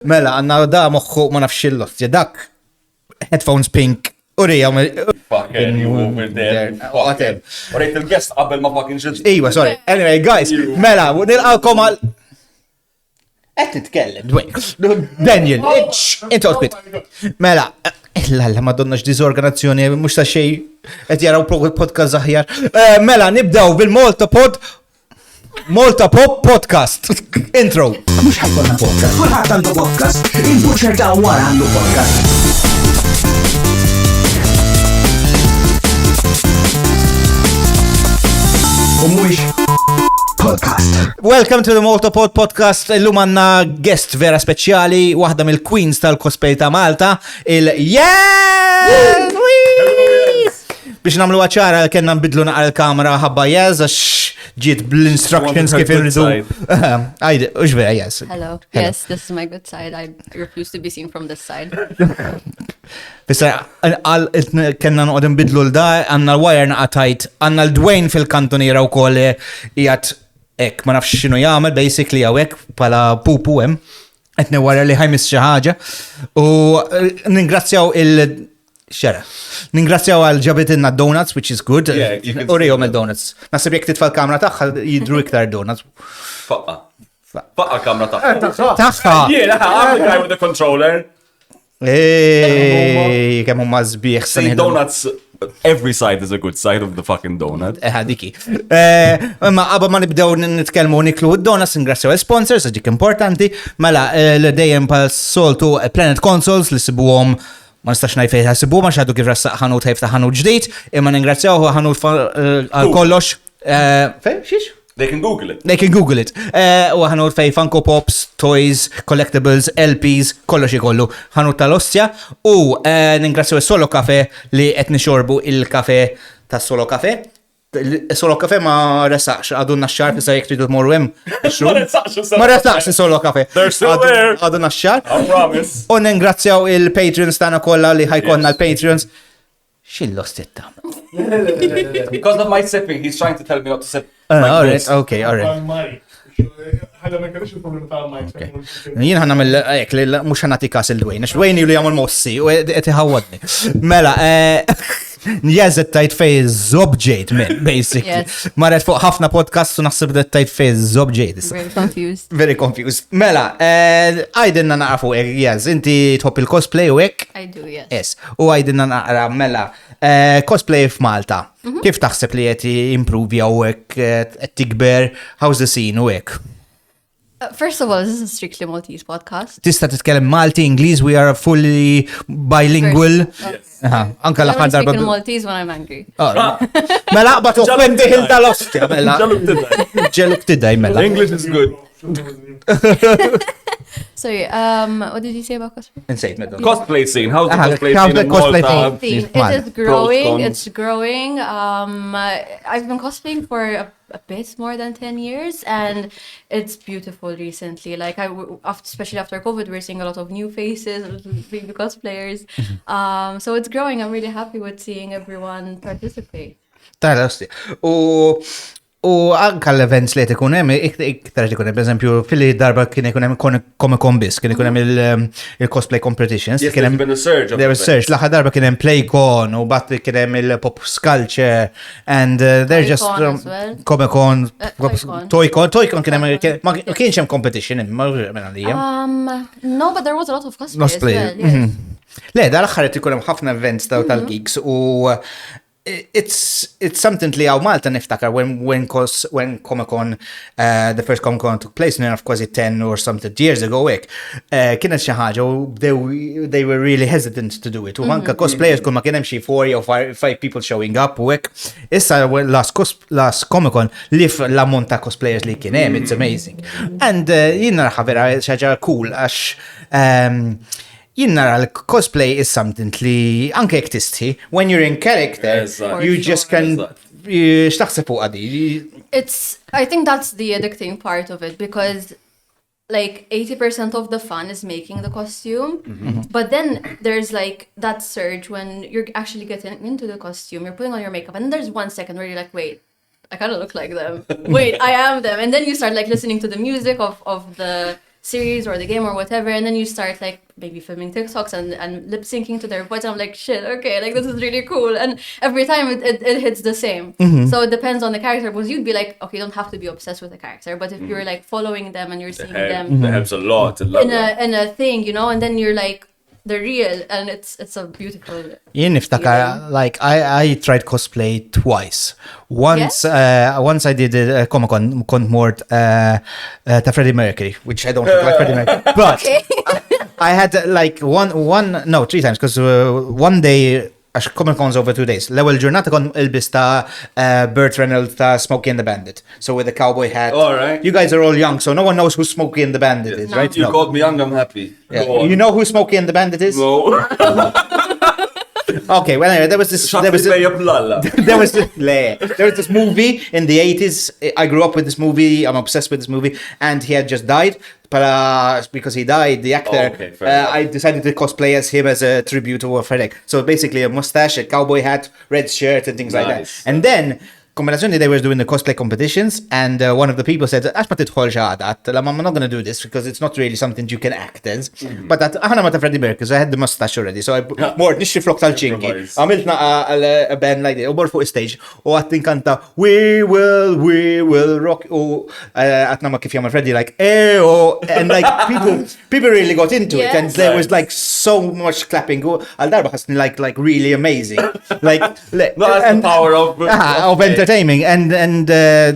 Mela, għanna da moħħu ma nafx il-lost, dak headphones pink, urija. Fucking you over there. Whatever. Urejt il-guest qabel ma fucking xil. Iwa, sorry. Anyway, guys, mela, nilqawkom għal. Qed titkellem, Daniel, inti ospit. Mela, illa madonnax diżorganazzjoni, mhux ta' xejn qed jaraw podcast aħjar. Mela, nibdew bil-Malta Pop Podcast. Intro. Mux ħajkonna podcast, kulħadd għandu podcast, il-butcher ta' wara għandu podcast. U mux podcast. Welcome to the Malta Pod Podcast. Illum għanna guest vera speċjali, waħda mill-Queens tal-Cosplay ta' Malta, il-Jekk! Biex namlu għacċara, kena nbidlu naqra l-kamera ħabba Jazz, għax ġiet bl-instructions kif irridu. Għajde, uġve, Jazz. Hello. Yes, this is my good side. I refuse to be seen from this side. Bissa, kena noqgħod nbidlu l-da, għanna l-wire naqatajt, għanna l-Dwayne fil-kantoniera u koll jgħat ek, ma nafx xinu jgħamil, basically għawek, pala pupu hemm, etni wara li ħajmis xi ħaġa. U ningrazzjaw Xera. Ningrazzjaw għal ġabitinna donuts, which is good. Urijom il-donuts. Nasib jek titfa l-kamra taħħa jidru iktar donuts. Faqqa kamra taħħa. Taħħa. Yeah, I'm the guy with the controller. Ej, kemm huma żbieħ. Say donuts, every side is a good side of the fucking donut. Diki. Ma qabel ma nibdew nitkellmu niklu d-donuts, ningrazzjaw il-sponsors, ġik importanti. Mela, l-dejjem pal-soltu Planet Consoles li sibuhom ma nistax najfej ħasibu, ma xħadu kif rassaq ħanut ħajf ta' ħanut ġdijt, imma ningrazzjaw ħanut għal-kollox. Fej, xiex? They can Google it. They can Google it. U ħanut fej Funko Pops, Toys, Collectibles, LPs, kollox ikollu. ħanut tal-Ostja. U ningrazzjaw il-Solo Caffe li qed nixorbu il-kafe ta' Solo Caffe. Solo Caffe ma resaqx, għadunna x-xar, fissa jek tridu t-morru hemm. Ma resaqx Solo Caffe. They're still there. Għadunna x-xar. I promise. U ningrazzjaw il-Patrons tana kolla li ħajkonna l-Patrons. Xillost it-tam. Because of my sipping, he's trying to tell me not to sip. Alright, okay, alright. Jien ħanna mill-ek li mux ħanati kas il-Dwayne, Dwayne li għamul mossi u għeti ħawadni. Mela, Jazzet tajt fej zobġejt minn, basically. Marret fuq ħafna podcast u naħseb dat tajt fej zobġejt. Very confused. Very confused. Mela, għajdinna naqrafu Jazz, inti tħobb il-cosplay u ek? I do, yes. Yes, u għajdinna naqra, mela, cosplay f'Malta. Kif taħseb li jeti improvi għu ek, tikber, how's the scene u ek? First of all, this is a strictly Maltese podcast. Tista titkellem Malti, English, we are fully bilingual. Anka I l-aħħar don't darba. speak in Maltese when I'm angry. Mela qbad offendi ħil tal-ostja, mela. Ġeluk tiddaj, mela. English is good. Sorry, what did you say about cosplay? Insejt, medda. Cosplay scene. How's the cosplay how's scene the in cosplay Malta? scene? It is growing. Pros, It's growing. I've been cosplaying for a bit more than 10 years, and it's beautiful recently. Like especially after COVID, we're seeing a lot of new faces, baby cosplayers. So it's growing. I'm really happy with seeing everyone participate. Tal-ostja. U anka l-events li tikun hemm, iktar tikun hemm, per eżempju, fil-darba kien ikun hemm Comic-Con biss, kien ikun hemm il-cosplay competitions. Yes, there's been a surge. There was surge. L-aħħar darba kien hemm Playcon u bat kien hemm il-Pop Sculpture and they're just Comic-Con, Toycon kien hemm ma kienx hemm competition imma għalija. No, but there was a lot of cosplay as well. Yes. Le, dal-aħħar ikun hemm ħafna events tal-geeks u it's something li għaw Malta niftakar when Comic-Con, the first Comic-Con took place, of course 10 or something years ago, kienet xi ħaġa u they were really hesitant to do it. U anka cosplayers kull ma kien hemm xi 4 or 5 people showing up u hekk. Issa last Comic-Con li l-ammont ta' cosplayers li kien hemm, it's amazing. And jien naraħa vera xi ħaġa cool għax jien nara l-cosplay is something li anke jekk tisti, when you're in character, you just can x'taħseb fuq għadi. I think that's the addicting part of it, because like 80% of the fun is making the costume, but then there's like that surge when you're actually getting into the costume, you're putting on your makeup, and then there's 1 second where you're like, wait, I kind of look like them. Wait, I am them. And then you start like listening to the music of the series or the game or whatever, and then you start like maybe filming TikToks and lip syncing to their voice. And I'm like, shit, okay, like this is really cool. And every time it hits the same. So it depends on the character, because you'd be like, okay, you don't have to be obsessed with the character, but if you're like following them and you're seeing them That helps a lot. in a thing, you know, and then you're like, they're real, and it's a beautiful. Jien niftakar, like, I tried cosplay twice. Once I did a Comic-Con, kont mort ta' Freddie Mercury, which I don't look like Freddie Mercury. But I had like three times, because one day, għax Comic-Con's over 2 days. L-ewwel ġurnata kon ilbis ta' Burt Reynolds ta' Smokey and the Bandit. So with the cowboy hat. All right. You guys are all young, so no one knows who Smokey and the Bandit is, right? You called me young, I'm happy. Yeah. Go on. You know who Smokey and the Bandit is? No. Okay, well anyway, there was this movie in the 80s. I grew up with this movie. I'm obsessed with this movie, and he had just died. But because he died, the actor, I decided to cosplay as him as a tribute to Frederick. So basically a mustache, a cowboy hat, red shirt, and things like that. And then kombinazzjoni, they were doing the cosplay competitions, and one of the people said, "Għax ma tidħolx għadat, I'm not going to do this because it's not really something you can act as." But aħna ma ta' Freddie Mercury, so I had the mustache already, so I mort nixxi flok tal-ċinki. Għamiltna a band like that, u mort fuq stage, u għattin kanta we will rock, u għatna ma kif jgħamil Freddie, like, and like people really got into it, and there was like so much clapping, għal darba ħasni like really amazing. Like, that's the power of entertaining, and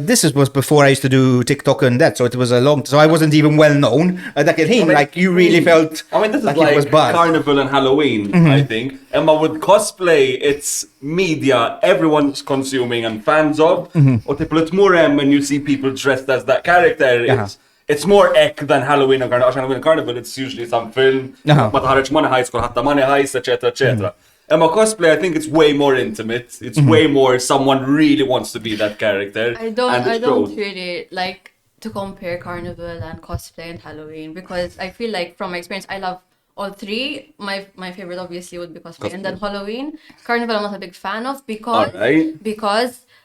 this was before I used to do TikTok and that, so it was so I wasn't even well known. Like you really felt. I mean, this is like like it was bad. Carnival and Halloween, I think. And with cosplay, it's media everyone's consuming and fans of. Or when you see people dressed as that character, it's more ek than Halloween and Carnival. It's usually some film. Ma taħarġ money high school, ħatta money heist, etc., etc. Emma cosplay, I think it's way more intimate. It's way more someone really wants to be that character. I don't really like to compare Carnival and cosplay and Halloween, because I feel like from my experience, I love all three. My favorite obviously would be cosplay, and then Halloween. Carnival I'm not a big fan of because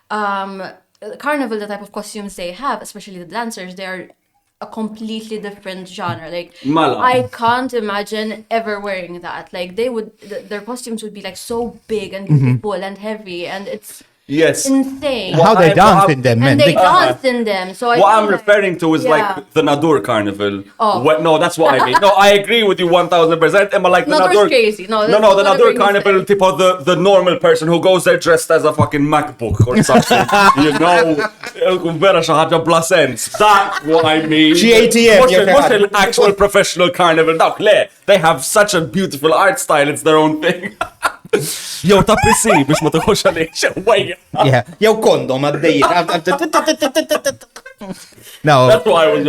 Carnival, the type of costumes they have, especially the dancers, they are a completely different genre. Like, I can't imagine ever wearing that. Like, their costumes would be like so big and beautiful and heavy, and it's insane. How they dance in them, man. And they dance in them. So what I'm referring to is like the Nadur Carnival. No, that's what I mean. No, I agree with you 1000%. Emma, like the Nadur. Crazy. No, the Nadur Carnival, tipo the normal person who goes there dressed as a fucking MacBook or something. You know, vera xi ħaġa bla sense. That's what I mean. GATF. Mhux an actual professional carnival. Dawk le, they have such a beautiful art style. It's their own thing. Yo, ta' PC biex ma tuħux għalix, wajja. Yeah, yo kondom għaddej. No, that's why I was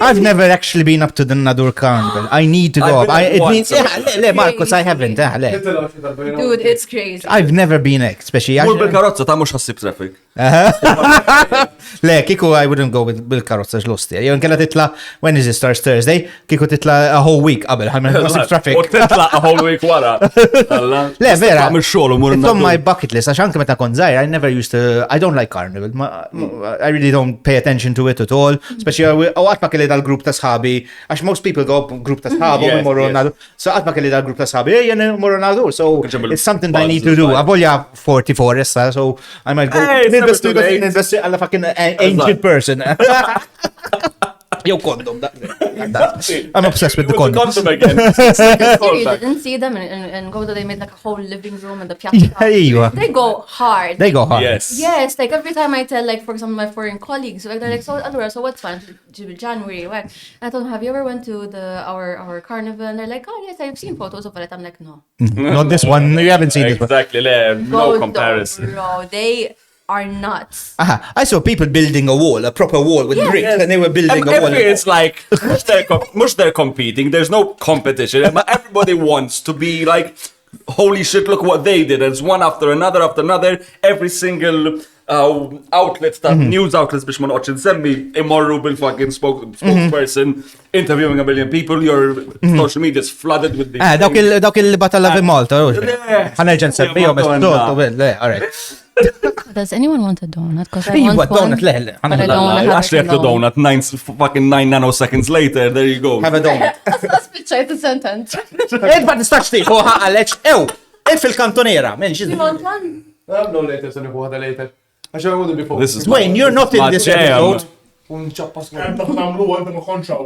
I've never actually been up to the Nadur Carnival. I need to go up. Marcus, I haven't. Dude, it's crazy. I've never been, especially. Mur bil-karozza ta' mux ħassib traffic. Le, kiku I wouldn't go with bil-karozza ġlosti. Jow nkella titla, when is it, starts Thursday? Kiku titla a whole week qabel, ħalmen ħassib traffic. U titla a whole week wara. Le, vera. It's on my bucket list. Għax anke meta kon żgħir, I don't like Carnival. I really don't pay attention to it at all. Especially għat ma kelli dal-grupp ta' sħabi, għax most people go grupp ta' sħabi u morru Nadur. So għat ma kelli dal-grupp ta' sħabi, jen morru Nadur. So it's something I need to do. Għavolja 44 issa, so I might go. Invest għalla fucking ancient person. Yo, condom. I'm obsessed with the condom. You didn't see them in Goda, they made like a whole living room in the piazza. They go hard. Yes, like every time I tell, like, for example, my foreign colleagues, like, they're like, so Allura, so what's fun? January, what? And I told them, have you ever went to our carnival? And they're like, oh yes, I've seen photos of it. I'm like, no. Not this one. You haven't seen this one. Exactly, no comparison. Bro, they are nuts. I saw people building a wall, a proper wall with bricks, and they were building a wall. It's like, mush they're competing, there's no competition. Everybody wants to be like, holy shit, look what they did. It's one after another. Every single outlet, news outlets, biex ma noqgħodx insemmi, imorru bil-fucking spokesperson, interviewing a million people, your social media is flooded with these. Dawk il-batalla fi Malta, ħanerġa' nsemmihom, all right. Does anyone want a donut? Because I Iwa, want one. donut, le. But I don't want to have Actually, it have the alone. donut. Fucking 9 nanoseconds later, there you go. Have a donut. Spiċċajt il-sentence. Ma tistax tiħu ħaqaleċ, fil-kantonera, men You want one? No later, so nikuħda later. Għaxa għudu before. This is Dwayne, you're not in this episode.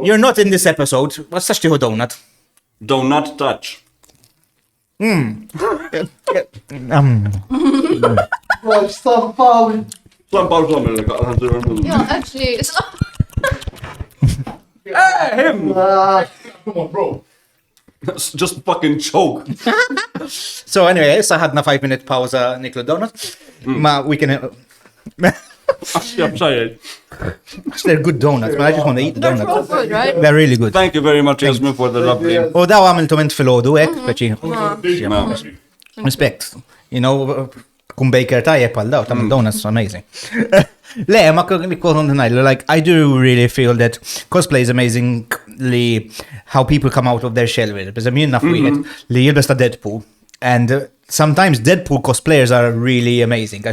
You're not in this episode. Ma tistax tiħu donut. Donut touch. Stampaw. Stampaw something. Yeah, actually, it's not. Him! Come on, bro. Just fucking choke. So anyway, issa ħadna 5-minute pawza niklu donut. Ma we can... I'm sorry. They're good donuts, but I just want to eat the They're so donuts. good, right? They're really good. Thank you very much, Yasmin, for the lovely. U daw għamiltu mint fil-ħodu, speċi. Respect. You know, kun baker tajjeb pal daw, tamil donuts amazing. Le, ma kon najlu, like, I do really feel that cosplay is amazingly how people come out of their shell with it. Because I'm naf wieħed li jilbes ta' Deadpool. And sometimes Deadpool cosplayers are really amazing.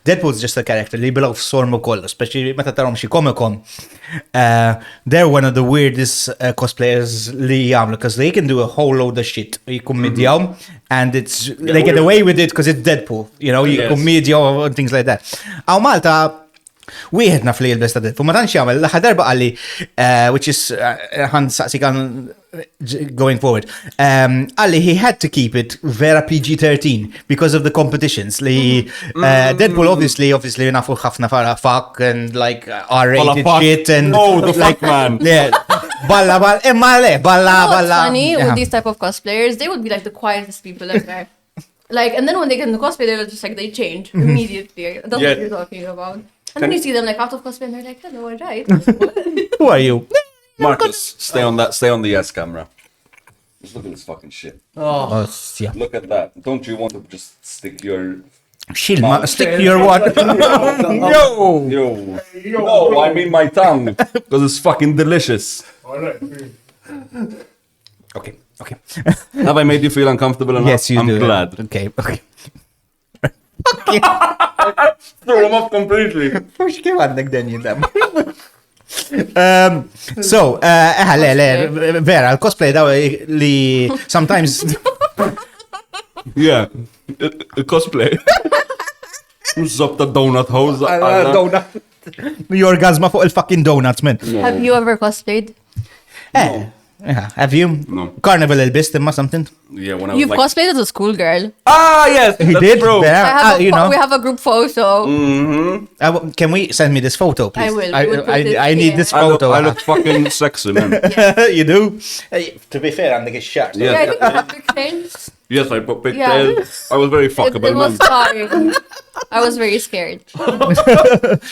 Deadpool is just a character li bilaw f-sorm u koll, especially meta tarom xi Comic-Con. They're one of the weirdest cosplayers li jagħmlu, because they can do a whole load of shit. Jkun midjaw, and they get away with it because it's Deadpool. You know, jkun midjaw and things like that. Għaw Malta, wieħed naf li jilbes ta' Deadpool. Ma tantx jagħmel l-aħħar darba għalli, which is saqsi kan going forward. Ali, he had to keep it vera PG-13 because of the competitions. Deadpool obviously nafu ħafna fara fuck and like R-rated shit and Oh, the fuck man. Yeah. Balla, What's funny Yeah. with these type of cosplayers, they would be like the quietest people ever. Like, and then when they get into cosplay, they're just like, they change immediately. That's what you're talking about. And then you see them like out of cosplay and they're like, hello, all right. Who are you? Marcus, stay on the yes camera. Just look at this fucking shit. Oh, yeah. Look at that. Don't you want to just stick your... Shilma, stick your what? Yo! Yo. No, I mean my tongue. Because it's fucking delicious. Okay. Have I made you feel uncomfortable enough? Yes, you I'm do. glad. Okay. Throw him off completely. Mux kif għandek dan jidam. So, vera, l-cosplay daw li sometimes... Yeah. Cosplay. Zobta donut hose. Donut. Jorgazma fuq il-fucking donuts, man. Have you ever cosplayed? Yeah, have you? No. Carnival il-bist imma something? Yeah, when I was You've like... cosplayed as a schoolgirl. Ah, yes! He that's did? true. Vera? We have a group photo. Can we send me this photo, please? I will. We will put it I need here. this I photo. look fucking sexy, man. You do? To be fair, għandek ix-xar. Yeah. Yeah, I think you have big things. Yes, I put pigtails. I was very It fuckable, was man. fine. I was very scared.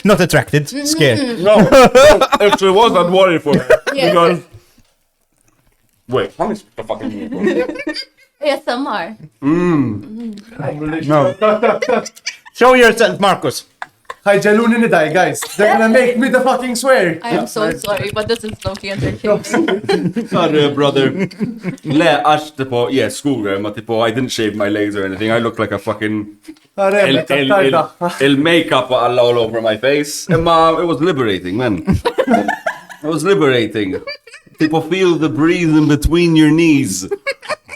Not attracted, scared. No, if she was, I'd worry for her. Yeah. Because... Wait, how many the fucking ASMR. No. Show yourself, Marcus. ħajġeluni nidaj, guys. They're gonna make me the fucking swear. I am so sorry, but this is Loki entertaining. Sorry, brother. Le, għax, tipo, yeah, schoolgirl, ma tipo, I didn't shave my legs or anything. I look like a fucking... Il-makeup all over my face. Imma, it was liberating, man. It was liberating. People feel the breeze in between your knees.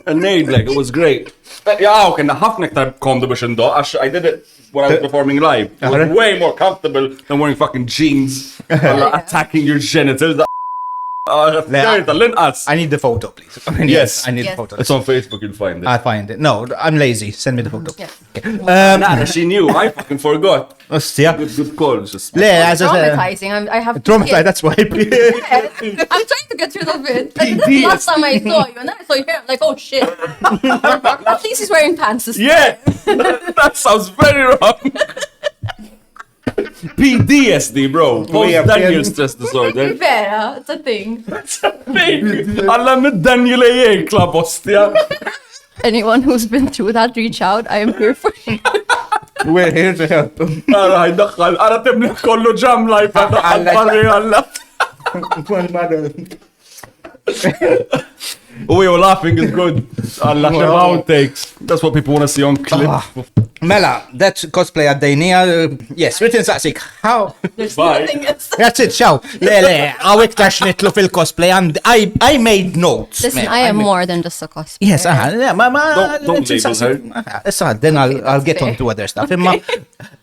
And like, it was great. Yeah, okay, ħafna iktar komdu biex indoq, għax I did it when I was performing live. It was way more comfortable than wearing fucking jeans attacking your genitals. I need the photo, please. Yes. I need the Yes. photo. It's on Facebook, you'll find it. I'll find it. No, I'm lazy. Send me the photo. Yeah. Nah, she knew. I fucking forgot. Ostia. Good call. Just... Le, as I said, Traumatizing. I have traumatized, that's why. I'm trying to get rid of it. Like, last time I saw you, and then I saw your hair, I'm like, oh shit. At least he's wearing pants this time. Yeah! That sounds very wrong. PTSD, bro. Post-Daniel stress disorder. Vera, it's a thing. Alla mid-Daniel ejjek la bostja. Anyone who's been through that, reach out. I am here for you. We're here to help. Ara, ħajdaħħal. Ara temli kollu ġam life. Alla. We were laughing is good. Allah, outtakes. That's what people want to see on clip. Mela, that cosplay għaddejnija, yes, written saqsik, how? There's Bye. nothing else. That's it, ciao. Le, għaw iktar xnitlu fil-cosplay, and I made notes. Listen, man. I am made- more than just a cosplayer. Yes, yeah, Don't label her. Issa, then I'll get on to other stuff. Imma,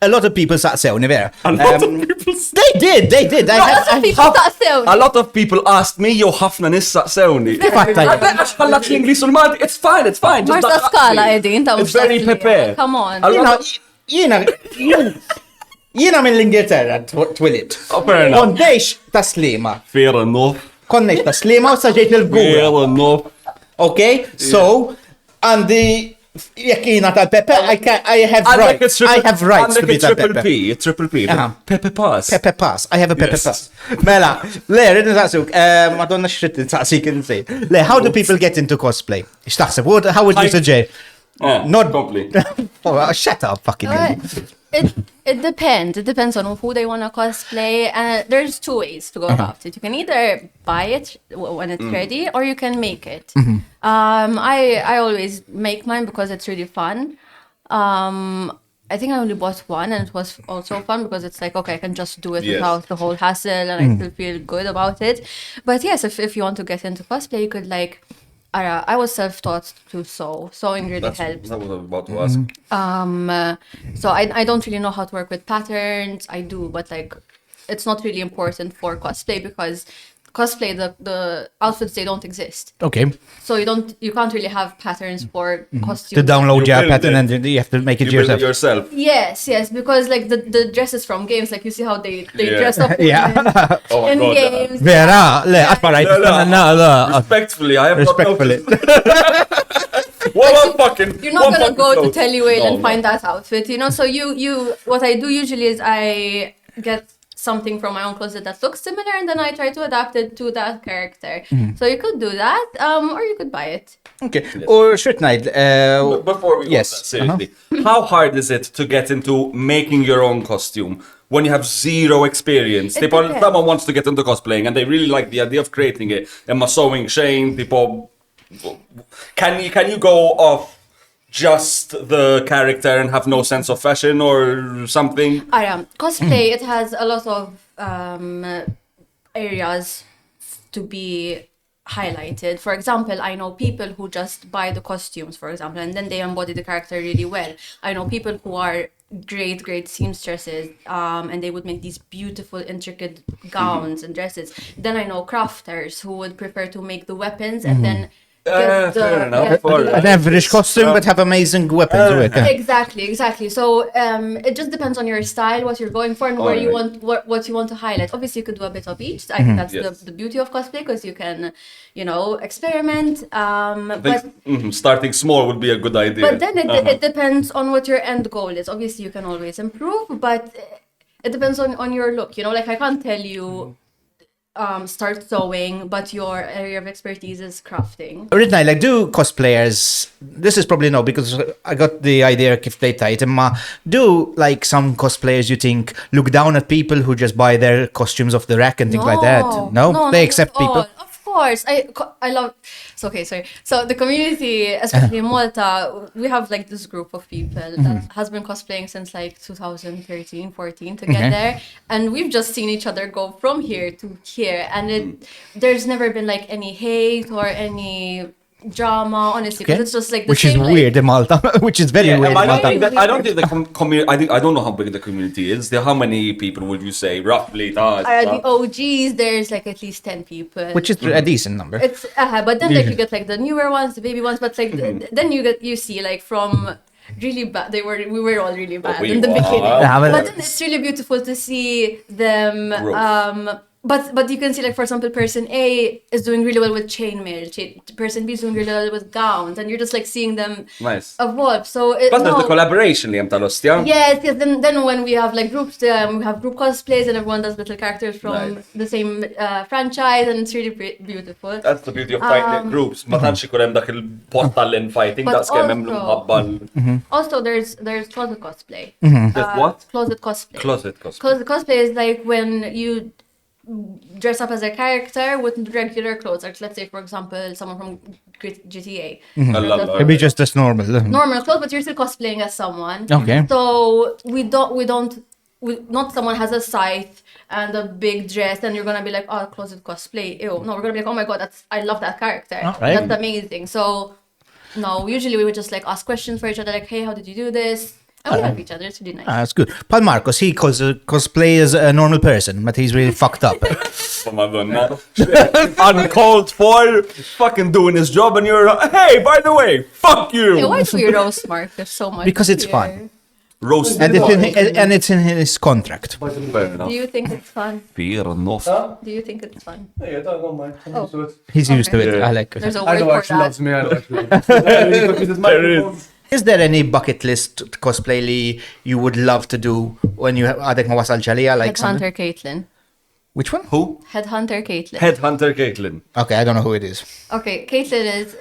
a lot of people saqsewni, vera. A lot of people They did. Lots of people taqsew. A lot of people asked me, jew ħafna nissaqsewni. Fatta. Għax ħallat l-Inglis u l-Malti, it's fine. just Marta don't ask skala me. edin, ta' It's very pepe. Come on. Jina mill-Ingilterra twilit. Oh, fair enough. Kondejx ta' slima. Fair enough. Konnejx ta' slima u saġejt il-gura. Fair enough. Okay, so, għandi, jekk jina tal-Pepe, I have Għandek rights. I have rights to be triple tal-Pepe. P, triple P. Aha. Pepe Pass. Pepe Pass, I have a Pepe Yes. Pass. Mela, le, rridin saqsuk, madonna xrit saqsik insejn. Le, how do people get into cosplay? Xtaħseb, how would you suggest? Not complete. Oh, shut up, fucking. It depends. It depends on who they want to cosplay. There's two ways to go about it. You can either buy it when it's ready, or you can make it. I always make mine because it's really fun. I think I only bought one, and it was also fun because it's like, okay, I can just do it Yes. without the whole hassle, and I still feel good about it. But yes, if you want to get into cosplay, you could like. I was self-taught to sew. Sewing really helps. That was what I was about to ask. So I don't really know how to work with patterns. I do, but like it's not really important for cosplay because cosplay the outfits they don't exist. Okay, So you can't really have patterns for costumes. to download You your build pattern it. and you have to make it You build it yourself. yourself. Yes, because like the dresses from games, like you see how they Yeah. dress up Yeah. Oh my in God. games. Vera, le, għatparajt, No. Respectfully, I have respectfully. not noticed. One fucking. You're not one gonna fucking go to clothes. Tellywale No, and find that outfit, you know. So you what I do usually is I get something from my own closet that looks similar, and then I try to adapt it to that character. So you could do that, or you could buy it. Okay, or short night. But before we go yes. to that, seriously, how hard is it to get into making your own costume when you have zero experience? It People, depends. someone wants to get into cosplaying and they really like the idea of creating it. And my sewing Shane, people, can you go off just the character and have no sense of fashion or something? Cosplay, it has a lot of areas to be highlighted. For example, I know people who just buy the costumes, for example, and then they embody the character really well. I know people who are great seamstresses, and they would make these beautiful, intricate gowns and dresses. Then I know crafters who would prefer to make the weapons and then get the, fair enough. yeah, All right. An average costume, but have amazing weapons with it. Exactly. So it just depends on your style, what you're going for, and where you Alright. want what you want to highlight. Obviously, you could do a bit of each. I think that's Yes. the beauty of cosplay because you can, experiment. I But think starting small would be a good idea. but then it depends on what your end goal is. Obviously, you can always improve, but it depends on your look. Like I can't tell you. Start sewing, but your area of expertise is crafting. Ridna, like, do cosplayers, this is probably no, because I got the idea kif they tight, imma do, like, some cosplayers you think look down at people who just buy their costumes off the rack and things like that? No? They not accept at all. people? Of course. I love... So, okay, sorry. So, the community, especially in Malta, we have, like, this group of people that has been cosplaying since, like, 2013, 14 to get there. And we've just seen each other go from here to here. And there's never been, like, any hate or any drama, honestly, because it's just, like, the Which is same, like- weird in Malta, which is very weird in I don't Malta. think that, I don't think the community. I don't know how big the community is. How many people would you say roughly? The OGs, there's, like, at least 10 people. Which is a decent number. It's but then like you get like the newer ones, the baby ones, but like then you see like from really bad we were all really bad we in the were. beginning. Yeah, but- But then it's really beautiful to see them Growth. but you can see like for example person A is doing really well with chainmail, person B is doing really well with gowns, and you're just like seeing them Nice. evolve. So But there's the collaboration li hemm tal-ostja. Yes, then when we have like groups, we have group cosplays and everyone does little characters from Nice. the same franchise, and it's really beautiful. That's the beauty of tight-knit groups. Ma tantx ikun hemm dak il-pot tal-infighting, But daqs kemm hemm also- l-mħabba l- Also, there's closet cosplay. There's what? Closet cosplay. Closet cosplay. Closet cosplay is like when you dress up as a character with regular clothes. Like, let's say, for example, someone from GTA. I love that. Maybe just as normal. Normal clothes, but you're still cosplaying as someone. Okay. So not someone has a scythe and a big dress and you're gonna be like, oh, closet cosplay. Ew. No, we're gonna be like, oh my god, I love that character. All right. That's amazing. So no, usually we would just like ask questions for each other, like, hey, how did you do this? And we help each other. It's really nice. That's good. Paul Marcos, he cosplay as a normal person, but he's really fucked up. Oh, Madonna. Uncalled for, fucking doing his job, and you're, hey, by the way, fuck you. Hey, why do we roast Marcus so much? Because it's here? fun. Roast. And it's in his contract. Fair enough. Do you think it's fun? Fair enough. Do you think it's fun? Yeah, don't mind. I'm used to it. He's used to it. Yeah. I like it. There's a I word know for actually that. loves me. I know actually loves me. There is. Is there any bucket list cosplay li you would love to do when you għadek ma wasal ġalija? Like Headhunter Caitlin. Which one? Who? Headhunter Caitlin. Headhunter Caitlin. Okay, I don't know who it is. Okay, Caitlin is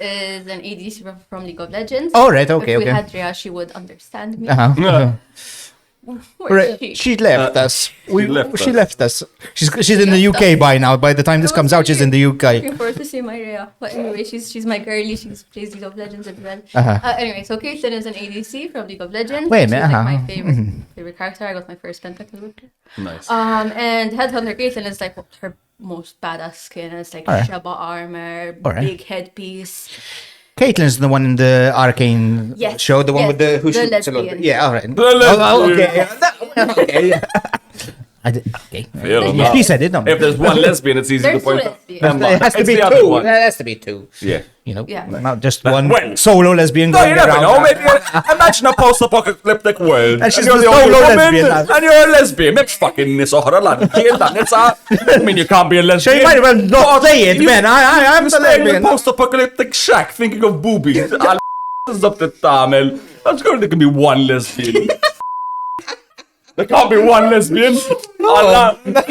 an ADC from League of Legends. Oh, right, okay, If we okay. had Rhea, she would understand me. Uh-huh. Where Right. is she? She left us. She left us. She's in the left UK us. by now. By the time this comes out, she's in the UK. Looking forward to see my Rhea. But anyway, she's my girlie. She plays League of Legends as well. Uh-huh. Anyway, so Caitlin is an ADC from League of Legends. Wait a She's minute, like my uh-huh. favorite character. I got my first pentacle with her. Nice. And Headhunter Caitlin is like her most badass skin. It's like Alright. Shaba armor, Alright. big headpiece. Caitlin's the one in the Arcane Yes, show, the one yes, with the who the shoots a lot. lesbian. Yeah, all right. lesbian. Okay, yeah. Okay, yeah. Okay. Fair enough. She said it, no. If there's one lesbian, it's easy There's to point two out. lesbians. It has to It's be the other two. one. It has to be two. Yeah. You know, Yeah. not just But one when? solo lesbian No, going you never around. know. Maybe imagine a post-apocalyptic world. And she's you're the the only solo woman, lesbian. and you're a lesbian. Maybe fucking nis oħra lan. I mean, you can't be a So lesbian. you might as well not say it, You- man. I'm I'm the staying in a lesbian. post-apocalyptic shack thinking of boobies. Up the tamil. I'm sure there can be one lesbian. There can't be one lesbian. Allah. There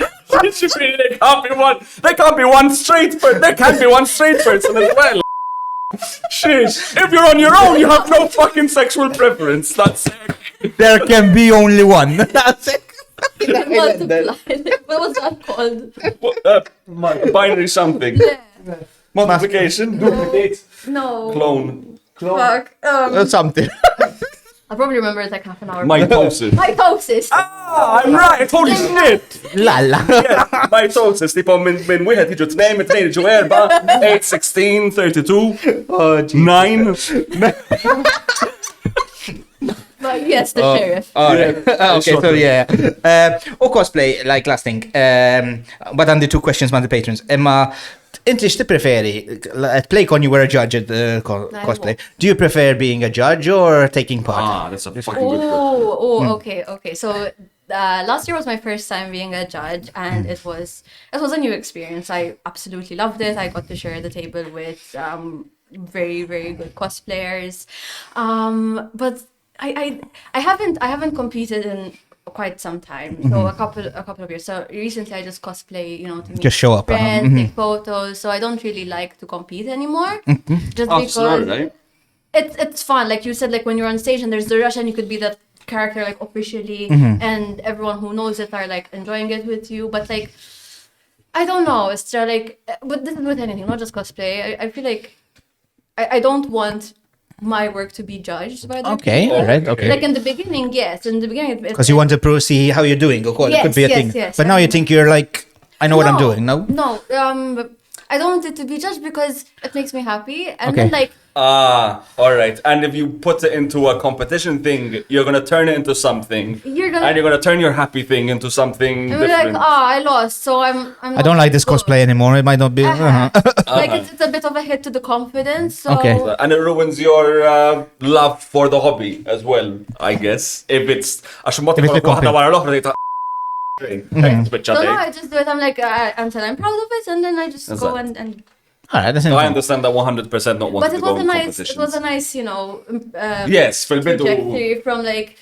can't be one. There can't be one straight person. There can be one straight person as well. Shit. If you're on your own, you have no fucking sexual preference. That's it. There can be only one. That's it. Multiply. What was that called? Binary something. Yeah. Multiplication. Duplicate. No. Clone. Fuck. Something. I'll probably remember it like half an hour. Mitosis. Mitosis. Ah, I'm right. Holy shit. Lalla. Yeah, mitosis. Tipo minn wieħed jiġu tnejn, minn tnejn jiġu erba', 8, 16, 32, 9. But yes, the sheriff. Alright. Okay, so yeah. Cosplay, like last thing. But under two questions on the patrons. Emma, inti x'ti preferi? At PlayCon you were a judge at the cosplay. Do you prefer being a judge or taking part? Ah, that's a fucking good question. Okay. So last year was my first time being a judge, and it was a new experience. I absolutely loved it. I got to share the table with very, very good cosplayers. But I haven't competed in quite some time. So a couple of years. So recently I just cosplay, to meet Just show up, friends, take photos. So I don't really like to compete anymore. Just Oh, because smart, right? it's fun. Like you said, like when you're on stage and there's the rush and you could be that character like officially, and everyone who knows it are like enjoying it with you. But like, I don't know. It's just like, but this is with anything, not just cosplay. I feel like I don't want my work to be judged by the Okay, people. alright, okay. Like in the beginning, yes. In the beginning, Because you want to see how you're doing. It could be a thing. Yes. But now you think you're like, I know what I'm doing. No? No. I don't want it to be judged because it makes me happy. And Okay. then like, Ah, all right. And if you put it into a competition thing, you're gonna turn it into something, and you're gonna turn your happy thing into something and we're different. like, I lost. So I'm I don't like this cosplay anymore. It might not be. Like it's a bit of a hit to the confidence. So Okay. And it ruins your love for the hobby as well, I guess. If it's If it's the company. So no, I just do it. I'm like, until I'm proud of it, and then I just go Exactly. and Alright, that's I interesting. understand that 100% not but wanting it to go was a in nice, competitions. Yes, fil-bidu. trajectory from like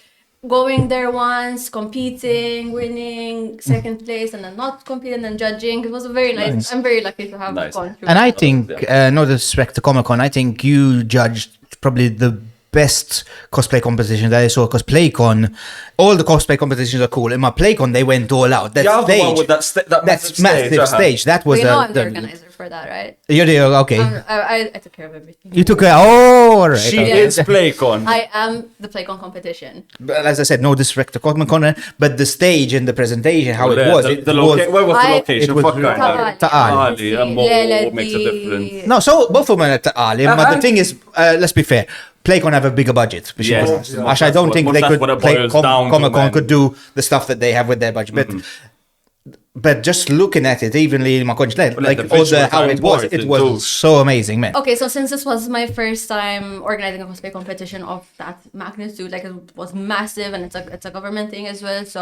going there once, competing, winning, second place, and then not competing, and then judging. It was a very nice. I'm very lucky to have Nice. gone through. And I think, no disrespect to Comic Con, I think you judged probably the best cosplay competition that I saw, because PlayCon, all the cosplay competitions are cool. In my PlayCon, they went all out. That Yeah, the one stage, with that that's massive stage. That was You know I'm the organizer for that, right? You do, okay. I took care of everything. You took a, oh, all right. She okay. is PlayCon. I am the PlayCon competition. But as I said, no disrespect to Comic-Con, but the stage and the presentation, how it Yeah, was, where was the I- location? it was Fuck Ta'ali. Ta'ali, and more Lele, makes a difference. No, so both of them are at Ta'ali, but the thing is, let's be fair, PlayCon have a bigger budget. Yes. Which I don't think they That's could, what it boils down to, Comic-Con man. could do the stuff that they have with their budget. But just looking at it, evenly, like the all the visuals how are it was important too. so amazing, man. Okay, so since this was my first time organizing a cosplay competition of that magnitude, like it was massive and it's a government thing as well. So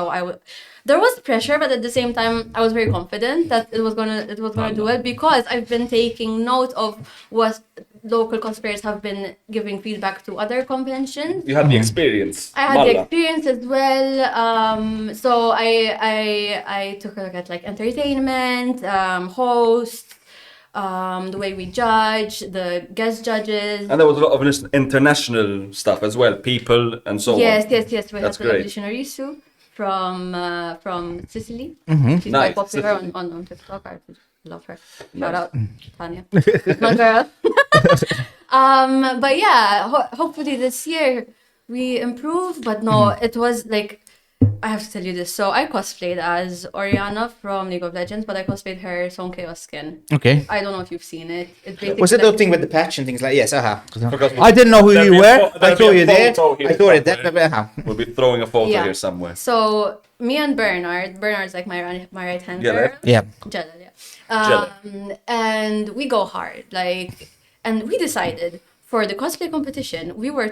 there was pressure, but at the same time, I was very confident that it was gonna do it, because I've been taking note of what local cosplayers have been giving feedback to other conventions. You had the experience. I had the Malla. experience as well. So I took a look at like entertainment, hosts, the way we judge, the guest judges. And there was a lot of international stuff as well, people and so on. Yes. We That's had the great. Revolutionary Sue from Sicily. She's Nice. quite popular on TikTok. I love her. Shout out, Tanya. My girl. But yeah, hopefully this year we improve. But no, it was like, I have to tell you this. So I cosplayed as Oriana from League of Legends, but I cosplayed her Son Chaos skin. Okay. I don't know if you've seen it. It's basically Was it the like- thing with the patch and things like yes, Because I didn't know who there'll you be a were. pho- I there'll saw be a you there. photo here I saw it somewhere. there. We'll be throwing a photo Yeah. here somewhere. So me and Bernard's like my right hand Yeah, girl. Yeah. Jella, yeah. And we go hard, like, and we decided for the cosplay competition we were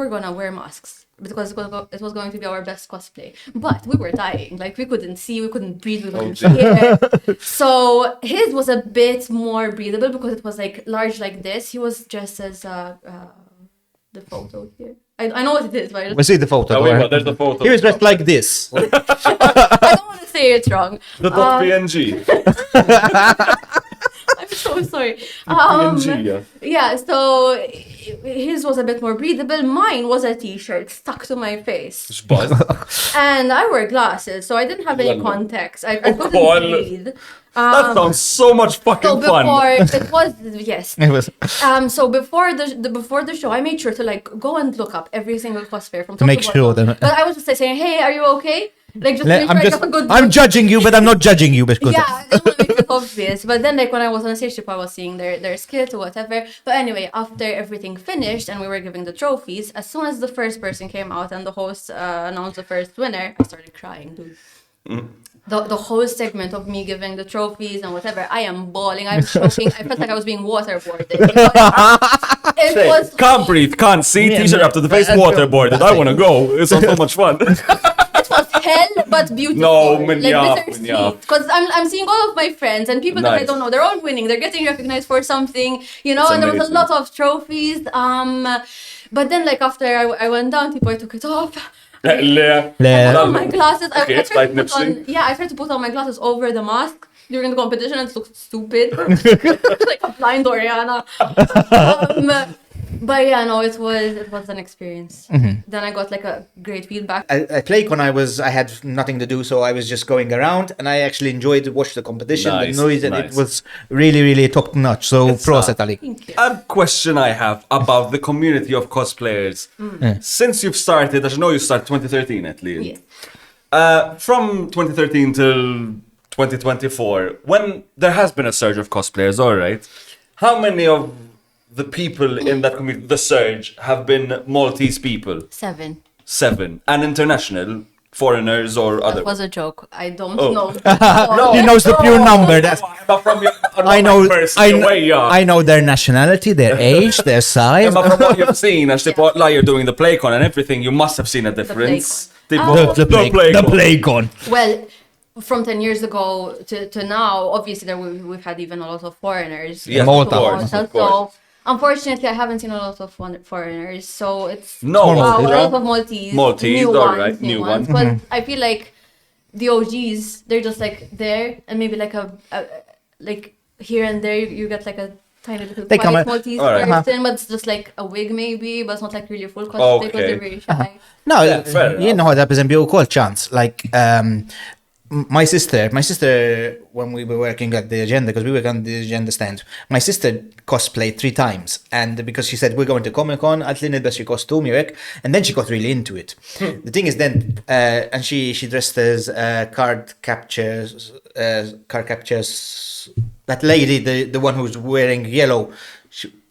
gonna wear masks because it was going to be our best cosplay. But we were dying, like we couldn't see, we couldn't breathe, we couldn't hear. So his was a bit more breathable because it was like large like this. He was dressed as the photo here. I know what it is, but I just We see the photo. Oh, wait, right? well, there's the photo. He was dressed like this. I don't want to say it wrong. The top PNG. I'm so sorry. PNG, yeah. Yeah, so his was a bit more breathable. Mine was a t-shirt stuck to my face. Just buzz. And I wear glasses, so I didn't have any Well, context. I couldn't wkoll. breathe. That sounds so much So fucking fun. before it was yes. It was So before the show, I made sure to like go and look up every single cosplayer from top make to sure bottom. that- But I was just like saying, "Hey, are you okay?" Like just make sure I got a good. I'm judging you, but I'm not judging you because Yeah, I didn't want to make it obvious. But then, like, when I was on a stage trip, I was seeing their skit or whatever. But anyway, after everything finished and we were giving the trophies, as soon as the first person came out and the host announced the first winner, I started crying, dude. The whole segment of me giving the trophies and whatever, I am bawling, I'm choking. I felt like I was being waterboarded. You know? It was Can't breathe, can't see, t-shirt up to the face, waterboarded. I want to go. It's so much fun. It was hell, but beautiful. No, yeah. Because I'm seeing all of my friends and people that I Nice. don't know. They're all winning. They're getting recognized for something, you know. It's and there was a amazing. lot of trophies. But then, like after I went down, I took it off. I put on my glasses. Okay, I it's tried like to put on, nipsing. yeah, I tried to put on my glasses over the mask during the competition and it looked stupid. Like a blind Oriana. But yeah, no, it was an experience. Then I got like a great feedback. at PlayCon I had nothing to do, so I was just going around, and I actually enjoyed to watch the competition, Nice, the noise, and nice. it was really, really top notch. So proset, Ali. Thank you. A question I have about the community of cosplayers. Since you've started, as you know, you started 2013 at least. Yeah. From 2013 till 2024, when there has been a surge of cosplayers, all right, how many of the people in that community, the surge, have been Maltese people? 7. 7. And international, foreigners or other? That was a joke. I don't Oh. know. He knows the pure number. That's But from your, I know. I I know their nationality, their age, their size. But from what you've seen, as tipo, like you're doing the PlayCon and everything, you must have seen a difference. Tipo, The PlayCon. Well, from 10 years ago to now, obviously we've had even a lot of foreigners. Yes, Malta. of course, of course. So unfortunately, I haven't seen a lot of foreigners. So it's No, a Maltese, lot of Maltese. Maltese, new all ones, right, new ones. But I feel like the OGs, they're just like there, and maybe like like here and there you get like a tiny little They come quiet a- Maltese Alright. person, but it's just like a wig maybe, but it's not like really a full cosplay because they're very shy. No, Yeah, fair you know that, per esempio, wkoll chance. Like, my sister, when we were working at the agenda, because we work on the agenda stand, my sister cosplayed 3 times. And because she said, we're going to Comic-Con, għatli nilbes xi costume, Jekk, and then she got really into it. The thing is then, and she dressed as card captures, that lady, the one who's wearing yellow.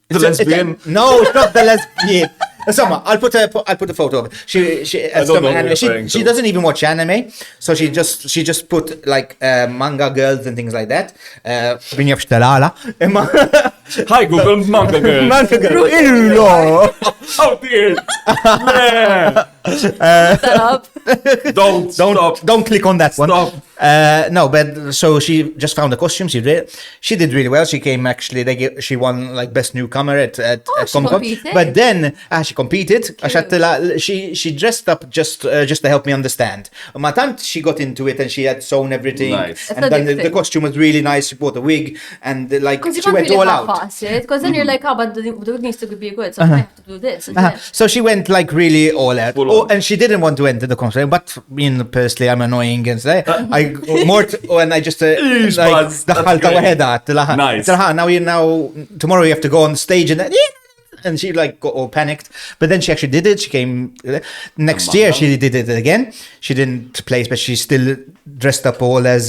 The lesbian? No, it's not the lesbian. Insomma, I'll put a photo of it. She don't know what you're referring she to. doesn't even watch anime, so she just put like manga girls and things like that. Binja f'xtelala. Hi Google, manga girl. Manga girl. Illo. Oh dear. Yeah. Don't Don't click on that one. Stop. No, but so she just found a costume. She did really well. She came actually. She won like best newcomer at she Comic-Con. competed? But then she competed. She dressed up just to help me understand. Ma tant she got into it and she had sewn everything. Nice. And It's a then big the thing. costume was really nice. She bought a wig and like Because you she can't went really all out. half-ass it, because then you're like, oh, but the wig needs to be good, so I have to do this. And then, So she went like really all out. Full Oh, on. and she didn't want to enter the cosplay, but personally I'm annoying and say I more and I just Eesh, like Buzz, that's daħalta great. waħedha. Nice. Now tomorrow you have to go on stage and she like got all panicked, but then she actually did it. She came next year. She did it again. She didn't place, but she still dressed up all as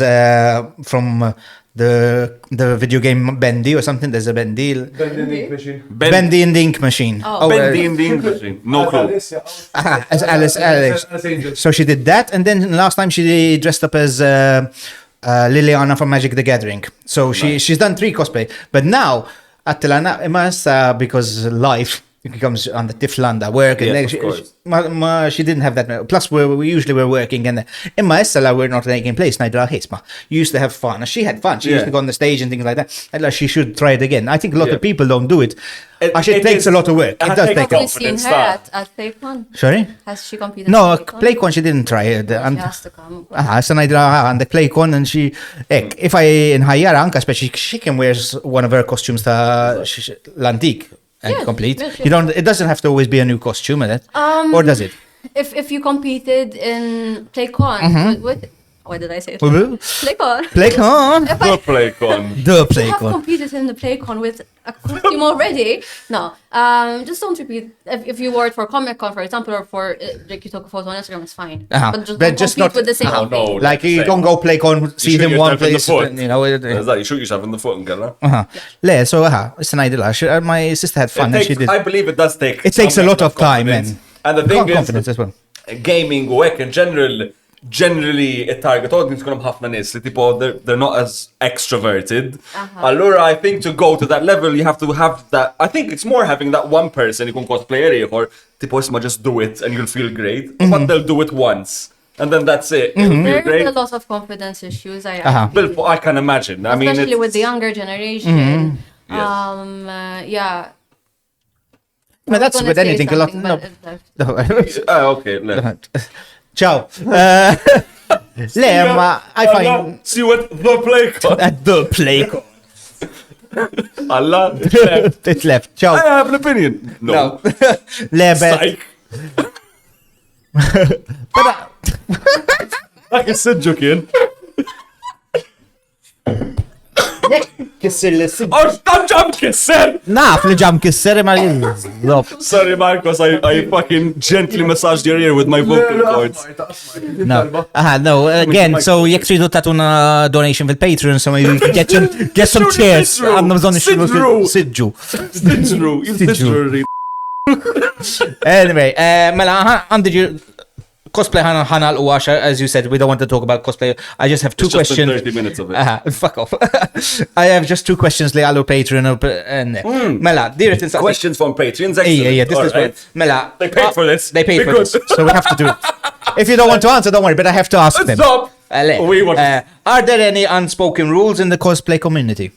from the video game Bendy or something. There's a Bendy. Bendy in the Ink Machine. Oh. Bendy in the English. No clue. As Alice. So she did that, and then last time she dressed up as Liliana from Magic the Gathering. So she's done 3 cosplay, but now Attilana imma because life becomes on the tiflanda work, and Yes, then of course. she didn't have that. Plus, we usually were working, and imma issa we're not taking place. Najdra hisma. You used to have fun. She had fun. She used Yeah. to go on the stage and things like that. And like, she should try it again. I think a lot Yeah. of people don't do it. It It takes is- a lot of work. It it does takes take a a have you seen confidence her start. at PlayCon? Sorry. Has she competed No, at PlayCon she didn't try it. She has to come. So najdra għandek PlayCon and she if I inħajjar anka especially she can wear one of her costumes ta' l-antik and Yes, complete. yes, yes. You don't. It doesn't have to always be a new costume, is it? Or does it? If you competed in PlayCon, what did I say? PlayCon. PlayCon. If The I PlayCon. The have PlayCon. competed in the PlayCon with a costume already, no. Just don't repeat. If you wore it for Comic-Con, for example, or for like you took a photo on Instagram, it's fine. But just don't compete not with the same Oh, thing. no. Like you Same. don't go PlayCon season shoot 1 yourself in the place. foot. You know. Is that you shoot yourself in the foot and get that? Le, so issa najdilha. My sister had fun and she did. I believe it does take. It takes some a lot of time, confidence. man. And the thing Confidence is, as well. gaming u hekk in generally it-target audience kunhom ħafna nies li tipo they're not as extroverted. Allura I think to go to that level you have to have that. I think it's more having that one person jkun cosplayer ieħor tipo isma' just do it and you'll feel great. But they'll do it once and then that's it. You'll feel There's great. a lot of confidence issues. I I can imagine. I mean, especially with the it's, younger generation. Yes. Yeah. But that's I was with gonna say anything. A lot. something, No. but okay. Look. Ciao. Le, ma I find See you at the PlayCon. at the PlayCon. Allah. It's left. Ciao. I have an opinion. No. Le, but Psych. Dak is-sidġu kien. Kissir l-sim. Oh, stop jump kisser! Naf li ġam kisser ma jizzlob. Sorry, Marcos, I fucking gently massaged your ear with my vocal cords. No. No. Again, so jek tridu tatuna donation fil-Patreon, so maybe get some chairs. Sidru. Għandna bżon Sidru. sidġu. Sidġru, il-sidġru. Anyway, mela, għandi cosplay ħana l-għaxa, as you said, we don't want to talk about cosplay. I just have two It's just been questions. 30 minutes of it. Fuck off. I have just 2 questions li għallu Patreon. Mela, direct insaqsi. Questions from Patreons, excellent. Yeah, this is Alright. what. Mela. They paid for this. They paid Be for good. this. So we have to do it. If you don't want to answer, don't worry, but I have to ask them. Stop. We want Are there any unspoken rules in the cosplay community?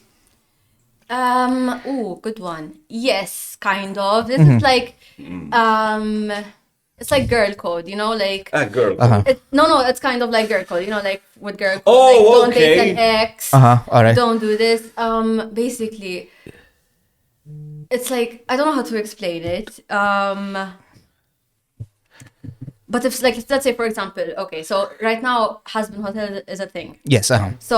Good one. Yes, kind of. This is like, it's like girl code, you know, like. girl. No, it's kind of like girl code, you know, like with girl code. Oh, like, don't okay. date an ex. All right. Don't do this. Basically, it's like, I don't know how to explain it. But if, like, let's say, for example, okay, so right now, Husband Hotel is a thing. Yes, So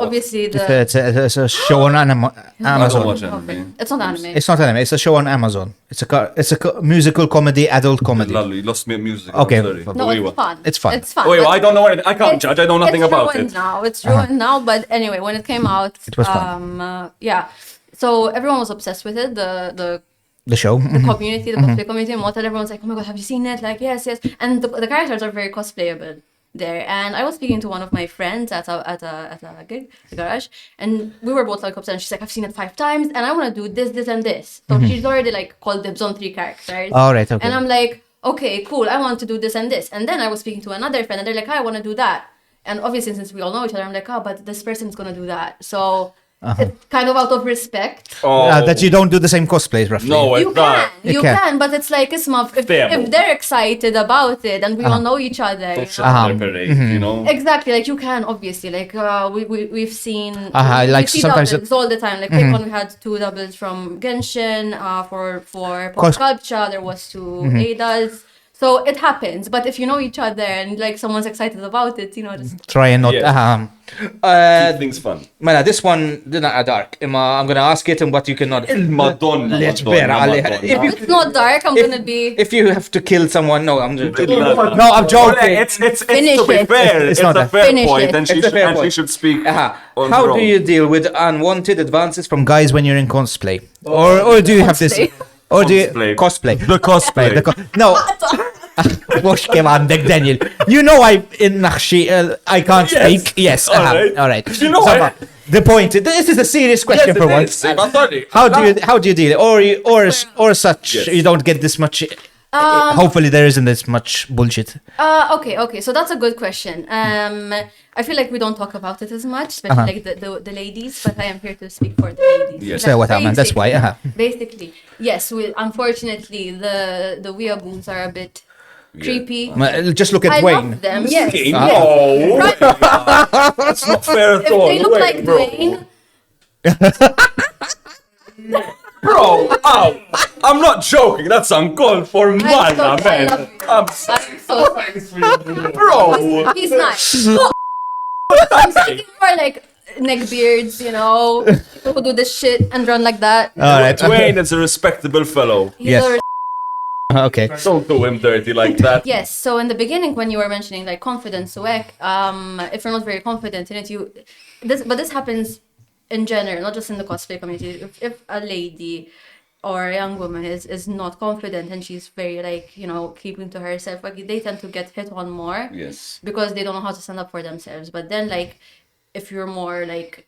obviously It's a show on I don't Amazon. watch anime. It's not anime. It's not anime. It's a show on Amazon. It's a musical comedy, adult comedy. Lolly, you lost me at music. Okay. I'm sorry. No, Wait, it's what? fun. It's fun. It's fun. Wait, but I don't know anything. I can't judge. I know nothing about ruined it. now. It's ruined now. But anyway, when it came out, It was fun. yeah. So everyone was obsessed with it. The show. The community, the cosplay community, and everyone's like, oh my god, have you seen it? Like, yes. And the characters are very cosplayable there. And I was speaking to one of my friends at a gig, the garage, and we were both like upset. And she's like, I've seen it 5 times, and I want to do this, and this. So she's already like called dibs on 3 characters. All right. Okay. And I'm like, okay, cool. I want to do this and this. And then I was speaking to another friend, and they're like, I want to do that. And obviously, since we all know each other, I'm like, oh, but this person's gonna do that. So. It's kind of out of respect. That you don't do the same cosplays, roughly. No, You it's not. you can, but it's like if they're excited about it and we all know each other. Don't shut up their parade, you know? Exactly, like you can obviously, like we've seen like we see sometimes doubles all the time. Like pick one, we had 2 doubles from Genshin, for pop culture, there was 2 Adas. So it happens, but if you know each other and like someone's excited about it, you know, just Try and not. Keep things fun. Mela, this one didn't dark. I'm gonna ask it, but you cannot. Madonna. if it's not dark, I'm gonna be. If you have to kill someone, no, I'm joking. No, No, I'm joking. It's Finish to be it. fair. It's It's not a a- fair Finish point, it. and she It's a fair she point. should speak. on her How do own. you deal with unwanted advances from guys when you're in cosplay? Or do you have this? Cosplay. Or do you Cosplay. cosplay? The cosplay. No. Mhux kemm għandek, Daniel. You know I I can't speak. Yes. All right. You know So, the point. This is a serious question for once. How do you deal? Or such? Yes. You don't get this much. Hopefully there isn't this much bullshit. Okay. So that's a good question. I feel like we don't talk about it as much, especially like the ladies. But I am here to speak for the ladies. Yes. So what happened? That's why. Basically, yes. Unfortunately, the weeaboos are a bit creepy. Just look at I Wayne. love them. Yes. No, that's not fair at If all. they look Wait, like bro. Dwayne, Bro, ow! I'm not joking. That's uncalled for, I man, love man. you. I'm I'm so sorry. bro. He's nice. I'm thinking more like neckbeards, you know, people who do this shit and run like that. All right. Dwayne is a respectable fellow. He's Yes. a Okay. Don't do him dirty like that. Yes, so in the beginning when you were mentioning like confidence, Jekk, if you're not very confident in it, but this happens in general, not just in the cosplay community. If a lady or a young woman is not confident and she's very like, you know, keeping to herself, like they tend to get hit on more. Yes. Because they don't know how to stand up for themselves. But then like if you're more like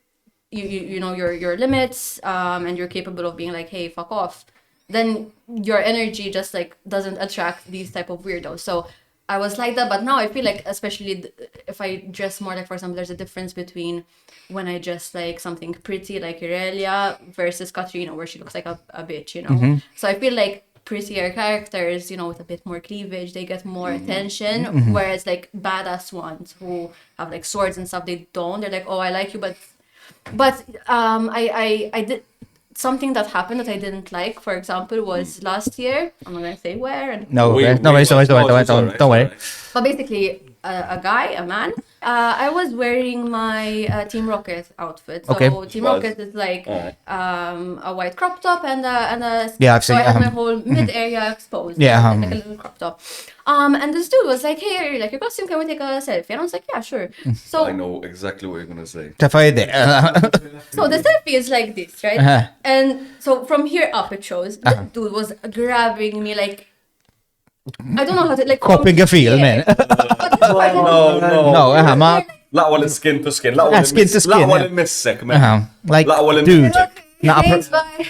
you know your limits and you're capable of being like, hey, fuck off, then your energy just like doesn't attract these type of weirdos. So I was like that, but now I feel like, especially if I dress more, like for example, there's a difference between when I dress like something pretty like Irelia versus Katrina, where she looks like a bitch, you know. So I feel like prettier characters, you know, with a bit more cleavage, they get more attention, whereas like badass ones who have like swords and stuff, they don't. They're like, oh, I like you, but I did something that happened that I didn't like, for example, was last year. I'm not going to say where. No, Wait, no worries, wait, don't worry. But basically, a man, I was wearing my Team Rocket outfit. So Okay. Team Rocket is like a white crop top and a Yeah, I've so seen- I had my whole mid area exposed. Yeah, like a little crop top. And this dude was like, "Hey, like your costume, can we take a selfie?" And I was like, "Yeah, sure." So I know exactly what you're gonna say. Tafajde. So the selfie is like this, right? And so from here up, it shows the dude was grabbing me like. I don't know how to like. Coping a feel, man. No, ma. Laqwa l-skin to skin. Skin to skin, Laqwa yeah. l-missek, man. Like, Laqwa dude. l-missek. Nah, Thanks, bye.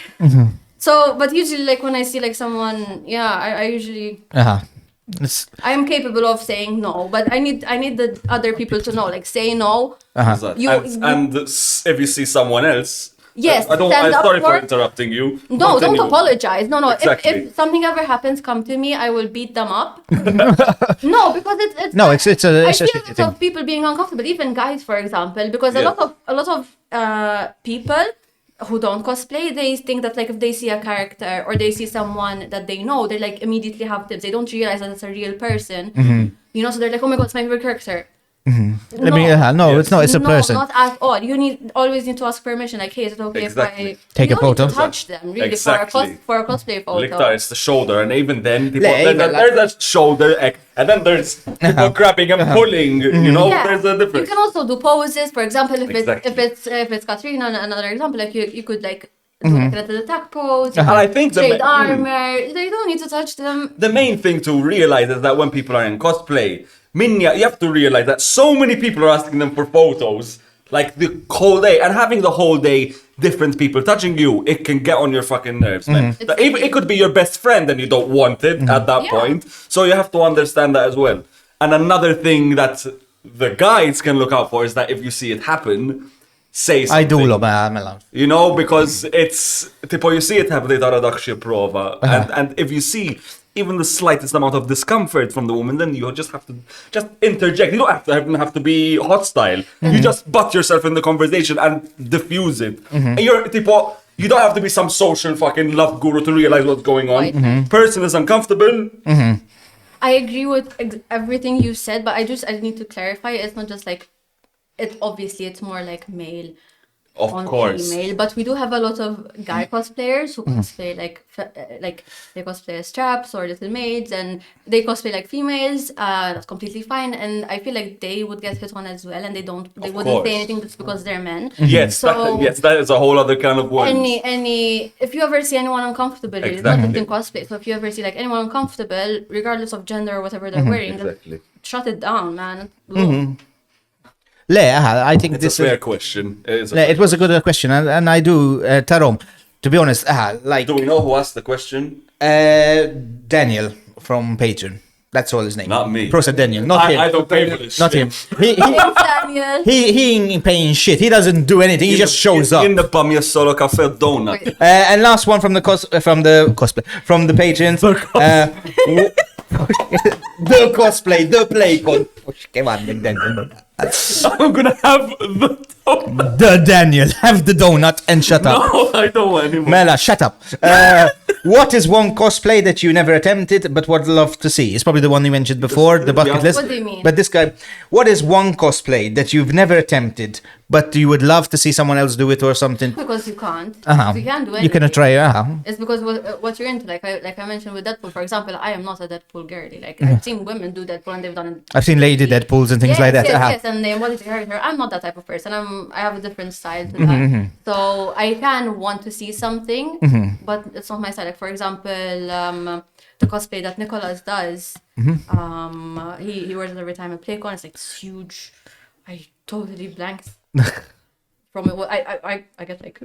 So, but usually, like when I see like someone, yeah, I usually I am capable of saying no, but I need the other people to know, like say no. And if you see someone else, Yes, I'm stand up sorry for for- interrupting you. No, Continue. don't apologize. No. Exactly. If something ever happens, come to me. I will beat them up. No, because it's No, it's a I it's a feel shitty a lot thing. of people being uncomfortable, even guys, for example, because Yeah. a lot of people who don't cosplay, they think that like if they see a character or they see someone that they know, they like immediately have tips. They don't realize that it's a real person. You know, so they're like, oh my god, it's my favorite character. No, it's not. It's a person. Not at all. You always need to ask permission. Like, hey, is it okay Exactly. if I Take a you don't photo? need to touch them really Exactly. for a cosplay photo? Liktar, it's the shoulder, and even then, Yeah, there's a shoulder, and then there's people grabbing and pulling. You know, Yeah. there's a You difference. can also do poses. For example, if Exactly. it's Katrina, another example, like you could like do like an attack pose. And I think the trade ma- armor. You don't need to touch them. The main thing to realize is that when people are in cosplay, you have to realize that so many people are asking them for photos, like the whole day, and having the whole day different people touching you, it can get on your fucking nerves, man. It could be your best friend and you don't want it at that point, so you have to understand that as well. And another thing that the guides can look out for is that if you see it happen, say something. Għajdu mela. You know, because it's tipo you see it happen, they tara dak xi prova, and if you see even the slightest amount of discomfort from the woman, then you just have to interject. You don't have to be hostile. You just butt yourself in the conversation and diffuse it. And you're tipo, you don't have to be some social fucking love guru to realize what's going on. Right. Person is uncomfortable. I agree with everything you said, but I need to clarify. It's not just like it's more like male Of on course. female, but we do have a lot of guy cosplayers who cosplay like they cosplay as straps or little maids, and they cosplay like females. That's completely fine, and I feel like they would get hit on as well, and they wouldn't course. say anything just because they're men. Yes, So that is a whole other kind of word. if you ever see anyone uncomfortable, it's not just in cosplay. So if you ever see like anyone uncomfortable, regardless of gender or whatever they're wearing, Exactly. shut it down, man. I think It's this a fair is. question. It was a good question, and I do, Tarom, to be honest, like Do we know who asked the question? Daniel from Patreon. That's all his name. Not me. Prosa Daniel, not him. I don't pay for this Not shit. him. He Daniel. he ain't paying shit. He doesn't do anything. He just shows up. In the Pamia Solo Cafe donut. And last one from the cosplay from the patrons. The cosplay, the play con. Come on, Daniel. I'm gonna have the donut. The Daniel, have the donut and shut up. No, I don't want anymore. Mela, shut up. What is one cosplay that you never attempted but would love to see? It's probably the one you mentioned before, the bucket list. What do you mean? But this guy, what is one cosplay that you've never attempted but you would love to see someone else do it or something? Because you can't. Uh-huh. You can't do anything. You can try. It's because what you're into. Like I mentioned with Deadpool, for example, I am not a Deadpool girly. Like I've seen women do Deadpool and they've done it. I've seen Lady Deadpools and things like that. Yes, and they embody the character. I'm not that type of person. I have a different style to that. So I can want to see something, but it's not my style. Like for example, the cosplay that Nicholas does, he wears it every time I play con. It's like huge. I totally blanked from it. I get like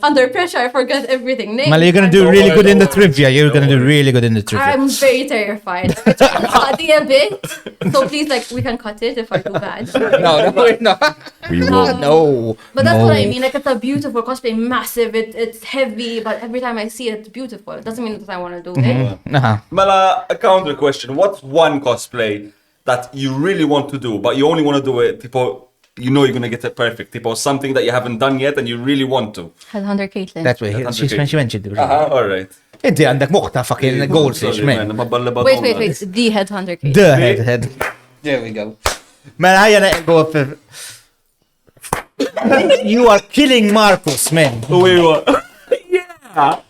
under pressure. I forget everything. Mala, you're gonna do really good in the trivia. You're gonna do really good in the trivia. I'm very terrified. I'm studying a bit, so please, like, we can cut it if I do bad. No. We won't. No. But that's what I mean. Like, it's a beautiful cosplay, massive. It's heavy, but every time I see it, it's beautiful. It doesn't mean that I want to do it. Mala, a counter question. What's one cosplay that you really want to do, but you only want to do it, tipo, you know you're going to get it perfect, tipo, something that you haven't done yet and you really want to? Headhunter Caitlin. That's way. She mentioned it. Alright. Inti għandek moħta fucking goldfish, man. Wait. The Headhunter Caitlin. The head. There we go. Man, I go up. You are killing Marcus, man. Yeah.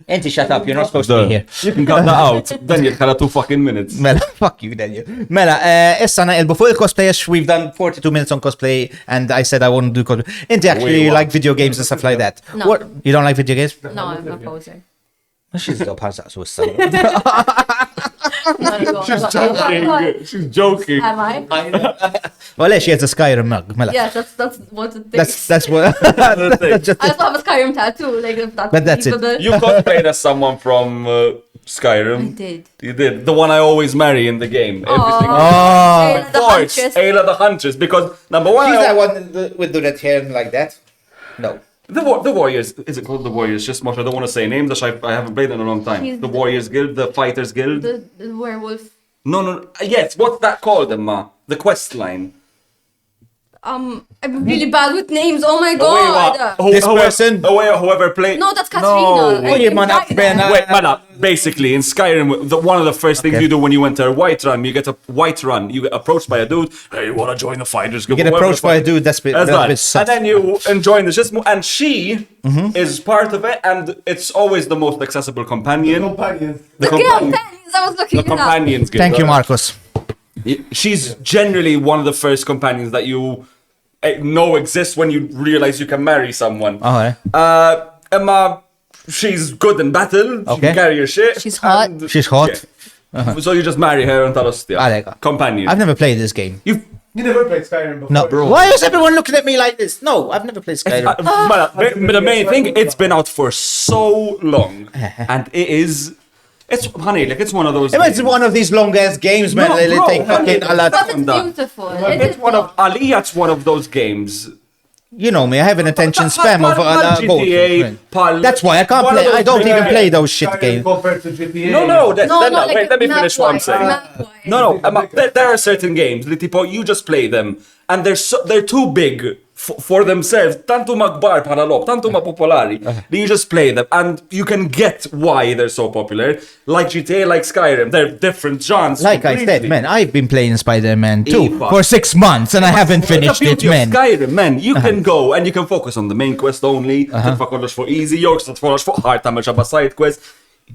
Inti shut up. You're not supposed to be here. You can cut that out. Then you cut 2 fucking minutes. Mela, fuck you, Daniel. Mela, issa naqilbu fuq il-cosplay għax we've done 42 minutes on cosplay and I said I won't do cosplay. Inti actually like video games and stuff like that. No. What? You don't like video games? No, I'm a poser. She's dope. How's that? So issa. She's joking. Am I? Well, she has a Skyrim mug. Mela. Yes, that's what it takes. That's what. That's just I also have a Skyrim tattoo, like if that's But that's it. believable. You cosplayed as someone from Skyrim. I did. You did. The one I always marry in the game. Every single Oh. Ayla the Of course, Huntress. Ayla the Huntress. Because number one, She's that one with the red hair like that. No. the Warriors. Is it called the Warriors? Just much. I don't want to say names. I haven't played in a long time. She's The the- Warriors Guild, the Fighters Guild. The werewolf. No. Yes. What's that called, Emma? The quest line. I'm really bad with names. Oh my god. This person? Whoever played. No, that's Katrina. No. Oye, man, Wait, man, basically in Skyrim, one of the first things you do when you enter a white run, you get approached by a dude. Hey, you wanna join the fighters? You get approached by a dude. That's bit sus. And then you join the system, and she is part of it, and it's always the most accessible companion. Companions. The Companions. I was looking The it up. companions. Thank you, Marcus. She's generally one of the first companions that you know exists when you realize you can marry someone. Alright. Emma, she's good in battle. She Okay. can carry her shit. She's hot. and- She's hot. So you just marry her and tal-ostia. Għalek. Companion. I've never played this game. You You never played Skyrim before. No. Why is everyone looking at me like this? No, I've never played Skyrim. but the main thing, it's been out for so long, and it's honey, like it's one of those. It's one of these long ass games, man. No, They bro, take fucking a lot. But it's beautiful. It's one of Aliyah. It's one of those games. You know me, I have an attention span of GTA, both. That's why I can't play. I don't even play those shit Skyrim games. compared to GTA. No, like let me finish what I'm saying. map-wise. No, there are certain games, tipo, you just play them, and they're too big for themselves. Tanto magbar bħala lob, tanto ma popolari. You just play them, and you can get why they're so popular. Like GTA, like Skyrim, they're different genres. Like I said, completely. man, I've been playing Spider-Man 2 Eva. for 6 months and I haven't finished The it, beauty of man. Skyrim, man, you can go and you can focus on the main quest only. Titfa kollox fuq easy, jew titfollox fuq hard tagħmel xabba side quest.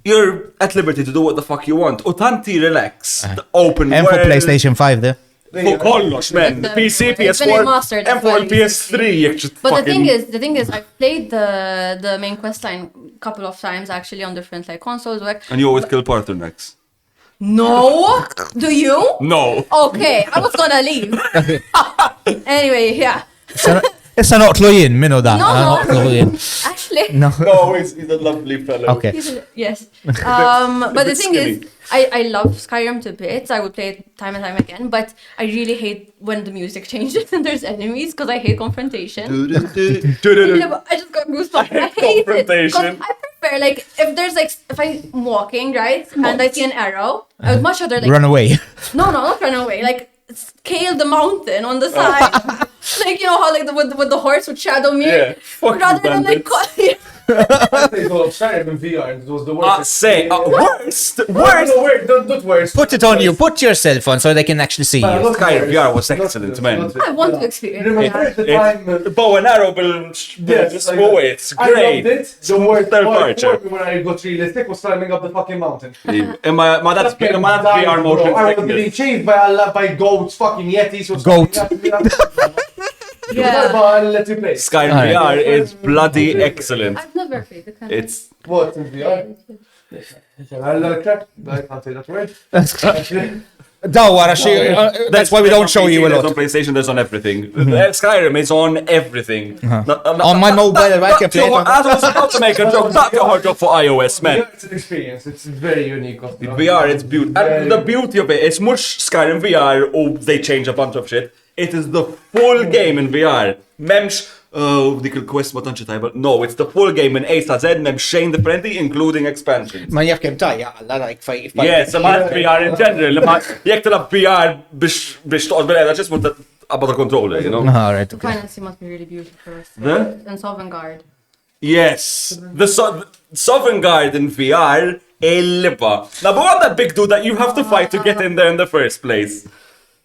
You're at liberty to do what the fuck you want. U tanti relax. Open And world. for PlayStation 5 there. Fuq kollox, man. But, PC, it's been PS4, remastered and as for well PS3. jekk trid But fucking- the thing is, I've played the main quest line a couple of times actually on different like consoles. Like, And you always kill partners. no, do you? No. Okay, I was gonna leave. Anyway, yeah. Issa noqtlu jien, minnu da. No, no. Noqtlu jien. Actually, No. No, he's a lovely fellow. Okay. yes. But the bit thing is, skinny. I love Skyrim to bits. I would play it time and time again, but I really hate when the music changes and there's enemies because I hate confrontation. Yeah, but I just got goosebumps. I hate it. 'Cause Confrontation. I prefer like if I'm walking right and I see an arrow, I would much rather like Run away. no, not run away. Like scale the mountain on the side. Like you know how like with the horse would shadow me. Yeah, fuck Rather you, than like I played all of Skyrim in VR and it was the worst. Worst. Not worst. Put it on you. Put your cell phone so they can actually see you. Skyrim VR was excellent, man. I want to experience Remember that. the time... Bow and arrow Yes, just like go that. away. It's I loved great. it. The worst Third part archer. when I got realistic was climbing up the fucking mountain. And my that's VR motion I was being sickness. chased by goats, fucking yetis. Was Goat. Yeah. Let you play. Skyrim Alright. VR is bloody excellent. I've never played the kind It's What in VR? I can't say that word. Dawara, that's why we don't show you a There's on lot. PlayStation, there's on everything. Skyrim is on everything. On my mobile, I can play it on. I was about to make a joke. Not your hard job for iOS, man. It's an experience. It's very unique. VR, it's beautiful. And the beauty of it, it's much Skyrim VR, oh, they change a bunch of shit. It is the full game in VR. Memx, dik il-quest ma tantx tajba. No, it's the full game in A to Z, memx xejn differenti, including expansions. Ma jaf kem tajja, għalla, like, faj. Yes, ma VR in general. Ma jek tilab VR biex toqgħod bil-għeda ġismu about the controller, you know? Alright, The okay. financing must be really beautiful. Huh? And Sovereign Guard. Yes, the Sovereign Guard in VR, il-liba. Now, but what that big dude that you have to fight to get in there in the first place?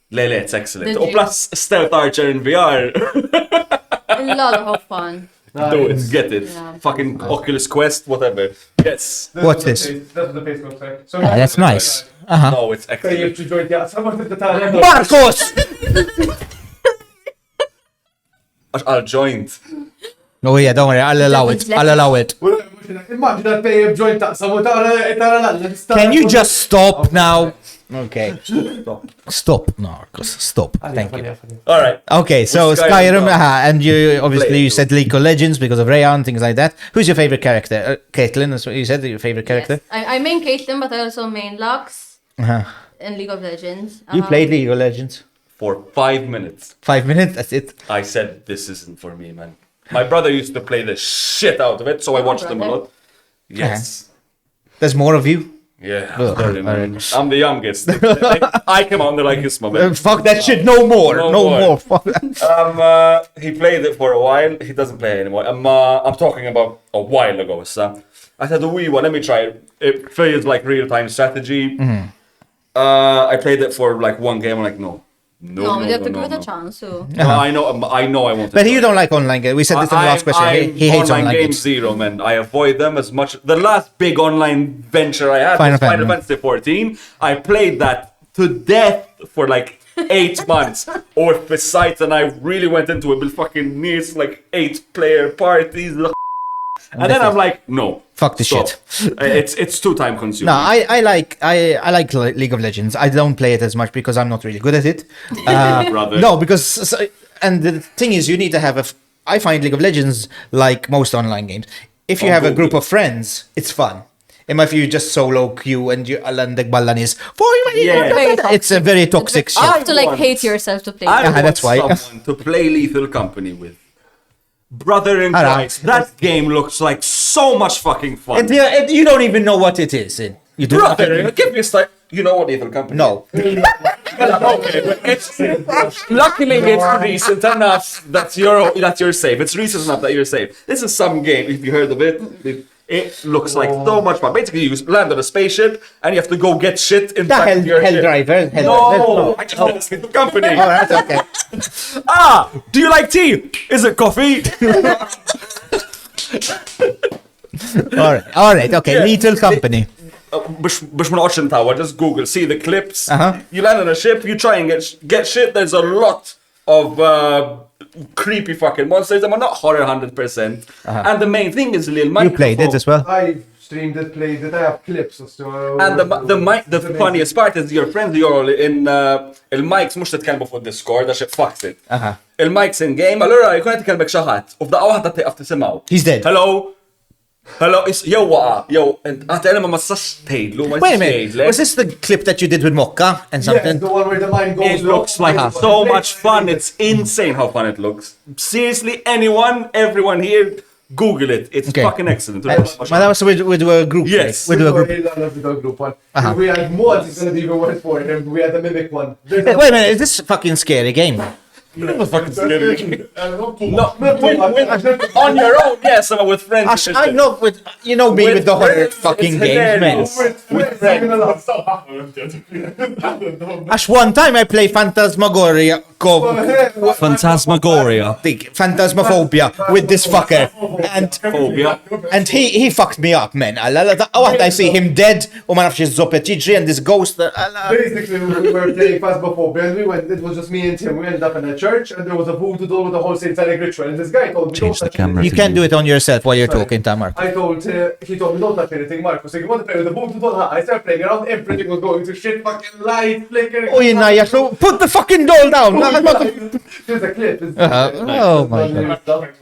Lele, it's excellent. Did Oh, you? plus Stealth Archer in VR. A lot of fun. Do it, get it. Yeah. Fucking Oculus Quest, whatever. Yes. What's this? That's what the face looks like. So That's nice. No, it's So you excellent. have to join the someone at the time. Marcos! I'll joint. Oh yeah, don't worry, I'll allow it. I'll allow it. Imagine that pay joint taqsam u tara l Can you just stop now? Okay. Stop, Marcos. Stop. Thank you. All right. Okay, so Skyrim, Skyrim, no. and you obviously Play. you said League of Legends because of Rhea and things like that. Who's your favorite character? Caitlyn, is what you said, your favorite character? Yes. I main Caitlyn, but I also main Lux Uh-huh. in League of Legends. You played League of Legends? For 5 minutes, 5 minutes, that's it. I said, this isn't for me, man. My brother used to play the shit out of it, so I watched him a lot. Yes. There's more of you? Yeah, Oh, sorry, man. alright. I'm the youngest. I came out and they're like, "Isma, man." Fuck that shit, no more. Fuck that. He played it for a while. He doesn't play anymore. I'm talking about a while ago. So I said, let me try it. It feels like real-time strategy. I played it for like one game. I'm like, no, No, you have to give it a chance. So. No, I know I won't. But you don't like online games. We said this in the last question. He hates online games. Zero, man. I avoid them as much. The last big online venture I had was Final Fantasy 14. I played that to death for like 8 months. Or besides, and I really went into it with fucking nears, like 8-player parties. And then I'm like, no. Fuck this shit. It's too time consuming. No, I like League of Legends. I don't play it as much because I'm not really good at it. Brother. No, because and the thing is, you need to have I find League of Legends like most online games. If you have a group of friends, it's fun. If you just solo queue and you għandek ballanis, it's a very toxic shit. You have to like hate yourself to play. That's why. Someone to play Lethal Company with. Brother in Christ, that game looks like so much fucking fun. You don't even know what it is. You do Brother, give me a start. You know what Lethal Company? No. Okay, luckily it's recent enough that you're safe. It's recent enough that you're safe. This is some game. If you heard of it, it looks like so much fun. Basically, you land on a spaceship and you have to go get shit in back of your Hell ship. Driver. No, I just did this Lethal Company. Oh, that's okay. Do you like tea? Is it coffee? All right, okay. Yeah. Lethal Company. Biex ma noqgħodx intawa, just Google, see the clips. Uh-huh. You land on a ship, you try and get shit. There's a lot of creepy fucking monsters. I'm not horror 100%. And the main thing is little You played it as well. I streamed it, played it, I have clips. So And the funniest part is your friends, you're all in il-mics mux titkellmu fuq Discord, għax it fucks it. Il-mics in game, allura jkun qed titkellmek xi ħadd u f'daqqa waħda tieqaf tisimgħu. He's dead. Hello, jew waqa, ma sax tgħidlu, ma Wait a minute. Was this the clip that you did with Mokka and yeah, something? the one where the mind goes. It looks like so much fun. It's insane how fun it looks. Seriously, everyone here, Google it. It's fucking excellent. That was with a group. Yes. With a group. Group one. We had mods, it's gonna be even worse for him. We had the mimic one. Wait a minute, is this a fucking scary game? fucking scary. No, on your own, yes, I'm with friends. I know, you know me with the horror fucking games, man. With friends. Ash, one time I played Phantasmagoria. Phantasmophobia with this fucker. And he fucked me up, man. I see him dead, and this ghost. Basically, we were playing Phasmophobia and it was just me and Tim. We ended up in a church and there was a voodoo doll with a whole satanic ritual. And this guy told me, Change the camera. You can't do it on yourself while you're talking, Tamar. he told me, don't touch anything, Marco. So you want to play with the voodoo doll? I started playing around, everything was going to shit, fucking light, flickering. Oh, so put the fucking doll down. There's a clip. Oh my god.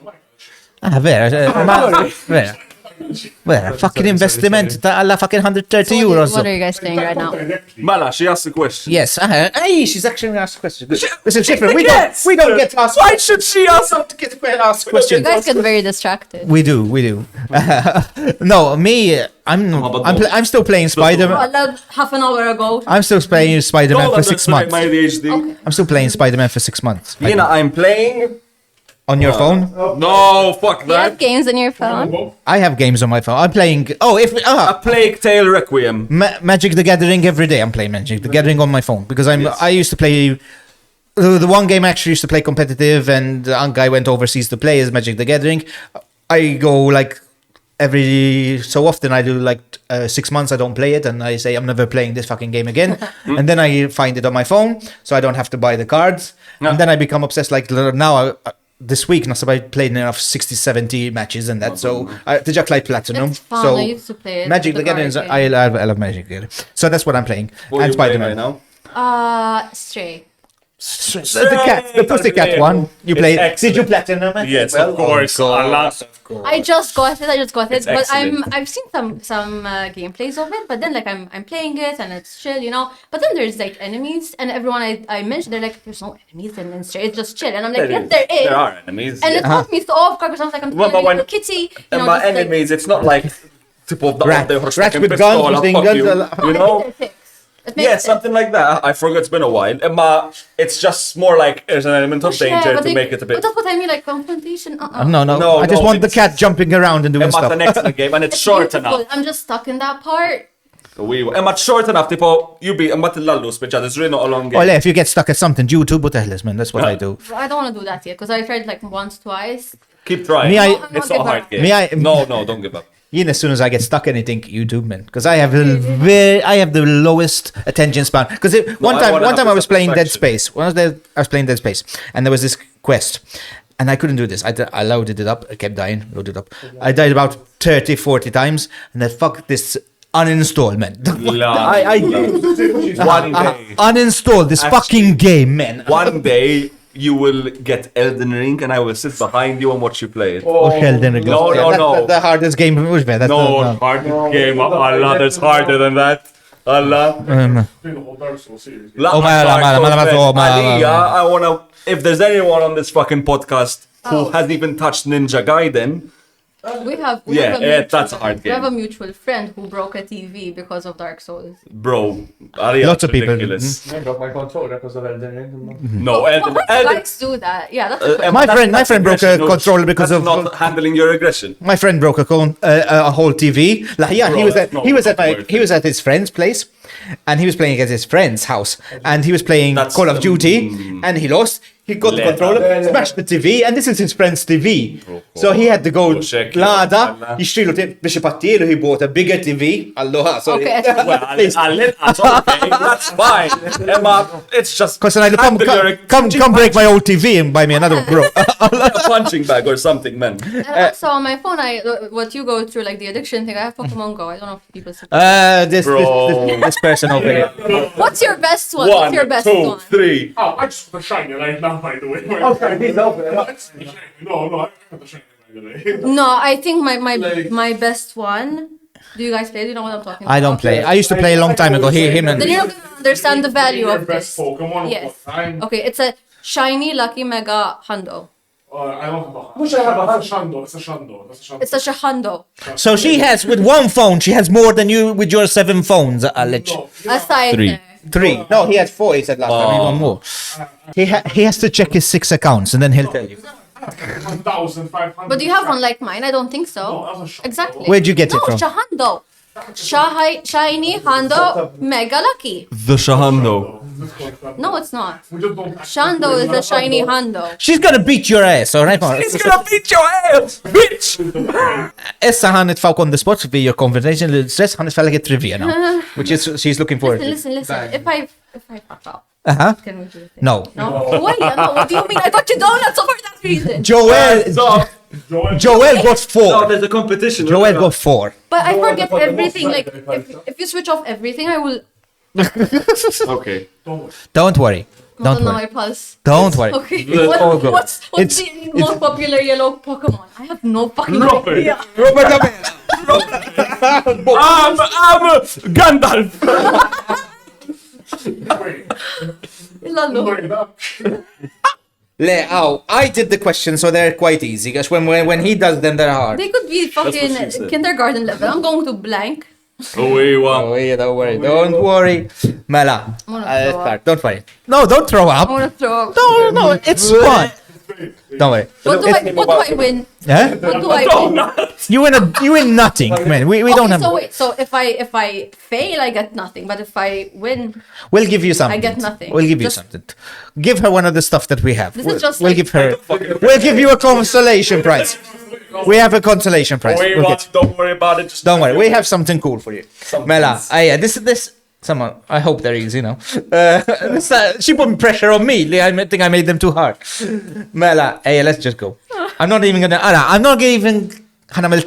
Vera, fucking investment alla fucking 130 euros. What are you guys playing right now? Mala, she asked a question. Yes, she's actually asked a question. Listen, Schiffer, we don't get asked. Why should she ask asked You questions? guys get very distracted. We do. No, me, I'm still playing Spider-Man. Half an hour ago. I'm still playing Spider-Man for 6 months. My ADHD. Okay. I'm still playing Spider-Man for 6 months. Yena, I'm playing. On your phone? No, fuck Do you have that. games on your phone? I have games on my phone. I'm playing. A Plague Tale Requiem. Magic the Gathering every day. I'm playing Magic the Gathering on my phone because I used to play. The one game I actually used to play competitive, and the guy went overseas to play is Magic the Gathering. I go like every so often. I do like 6 months. I don't play it, and I say I'm never playing this fucking game again. And then I find it on my phone, so I don't have to buy the cards. And then I become obsessed. Like now. This week, I played enough 60-70 matches and that, so I just like Platinum. It's fun. So I used to play it. Magic the Gathering, I love Magic the Gathering. So that's what I'm playing. What and you playing Spider-Man. right now? Stray. The Pussycat one. You played. Did you excellent. Platinum it? Yes, of course. I just got it. It's But excellent. I've seen some gameplays of it. But then like I'm playing it and it's chill, you know. But then there's like enemies, and everyone I mentioned, they're like, there's no enemies in Stray. It's just chill, and I'm like, yes, there is. There are enemies. And it caught me so off guard because I was like, I'm playing a little kitty. You know, My just, like, enemies, it's not like tipo Rats with guns, you know? Yeah, something like that. I forgot, it's been a while. Emma, it's just more like there's an element of danger to make it a bit. But that's what I mean, like confrontation. No. I just want the cat jumping around and doing Emma's stuff. an excellent game, and it's short enough. I'm just stuck in that part. Emma, it's short enough, tipo, you be, Emma tillallu speċa, it's really not a long game. Well, if you get stuck at something, YouTube, man, that's what I do. I don't want to do that yet, because I tried like once, twice. Keep trying. It's not a hard game. No, don't give up. As soon as I get stuck in anything, YouTube, man, because I have the lowest attention span. Because one time I was playing Dead Space. I was playing Dead Space, and there was this quest, and I couldn't do this. I loaded it up, I kept dying, loaded it up. I died about 30, 40 times, and then fuck this. Uninstall, man. One day. Uninstall this fucking game, man. One day you will get Elden Ring, and I will sit behind you and watch you play it. Elden Ring. No. That's the hardest game. No, hardest game. Allah, there's harder than that. Allah. I wanna. If there's anyone on this fucking podcast who hasn't even touched Ninja Gaiden. We have that's a hard game. We have a mutual friend who broke a TV because of Dark Souls. Bro, lots of people. I broke my controller because of Elden Ring. No, Elden Likes do that. Yeah, that's my friend broke a controller because of not handling your aggression. My friend broke a whole TV. He was at his friend's place, and he was playing at his friend's house, and he was playing Call of Duty, and he lost. He got the controller, smashed the TV, and this is his friend's TV. So he had to go Lada, jixtrilu biex ipattilu, he bought a bigger TV. Alloha, sorry. Okay, okay, that's fine. Emma, it's just come break my old TV and buy me another one, bro. a punching bag or something, man. And also on my phone, what you go through, like the addiction thing, I have Pokemon Go. I don't know if people see this person over here. What's your best one? What's your best 1, 2, one? 3. Oh, I just put the shiny right now, by the way. Okay, he's over. No, I put the shiny by the way. No, I think my best one. Do you guys play? Do you know what I'm talking about? I don't play. I used to play a long time ago. Him and Then you're not gonna understand the value of best this. Pokemon Yes. of all time. Okay, it's a shiny lucky mega hundo. I don't have a. It's a Shando. It's a Shando. It's such a hundo. So she has, with one phone, she has more than you with your 7 phones, Alex. No, Aside 3. there. 3. No, he had 4, he said last time. He won more. He has to check his 6 accounts, and then he'll tell you. 1,500. But do you have one like mine? I don't think so. No, that's a Shando. Exactly. Where'd you get it from? No, Shahundo. Shiny Hundo Mega Lucky. The Shahando. No, it's not. We just don't. Shando is a shiny Hundo. She's gonna beat your ass, alright? He's gonna beat your ass, bitch! Issa ħan nitfaw on the spot for your conversation, l-stress ħan nitfaw like trivia now, which is, she's looking for it. Listen. If I fuck up, Uh-huh. can we do it? No. No? Why? No, what do you mean? I got you donuts for that reason. Joel got 4. No, there's a competition. Joel got 4. But I forget everything. Like, if you switch off everything, I will. Okay. Don't worry. Not Don't on worry. my pulse. Don't worry. Okay. all good. What's It's- the most popular yellow Pokemon? I have no fucking Robert. idea. I'm Gandalf! Lalo. I did the questions, so they're quite easy. Because when he does them, they're hard. They could be what she fucking said. kindergarten level. I'm going to blank. Oh, yeah, don't worry. Don't worry. Mela, I'm gonna throw start. Don't worry. No, don't throw I up. want to throw up. No, it's fun. Don't worry. What do I win? Yeah? What do I win? You win nothing, man. We don't have. So wait. So if I fail, I get nothing. But if I win, We'll give you something. I get nothing. We'll give you Just- something. Give her one of the stuff that we have. This is just we'll like- give her. We'll give you a consolation prize. We have a consolation prize. We'll get- Don't worry about it. Just Don't worry. We have something cool for you. Mela, yeah, this. Someone, I hope they're easy, no? She put pressure on me. I think I made them too hard. Mela, hey, let's just go. I'm not even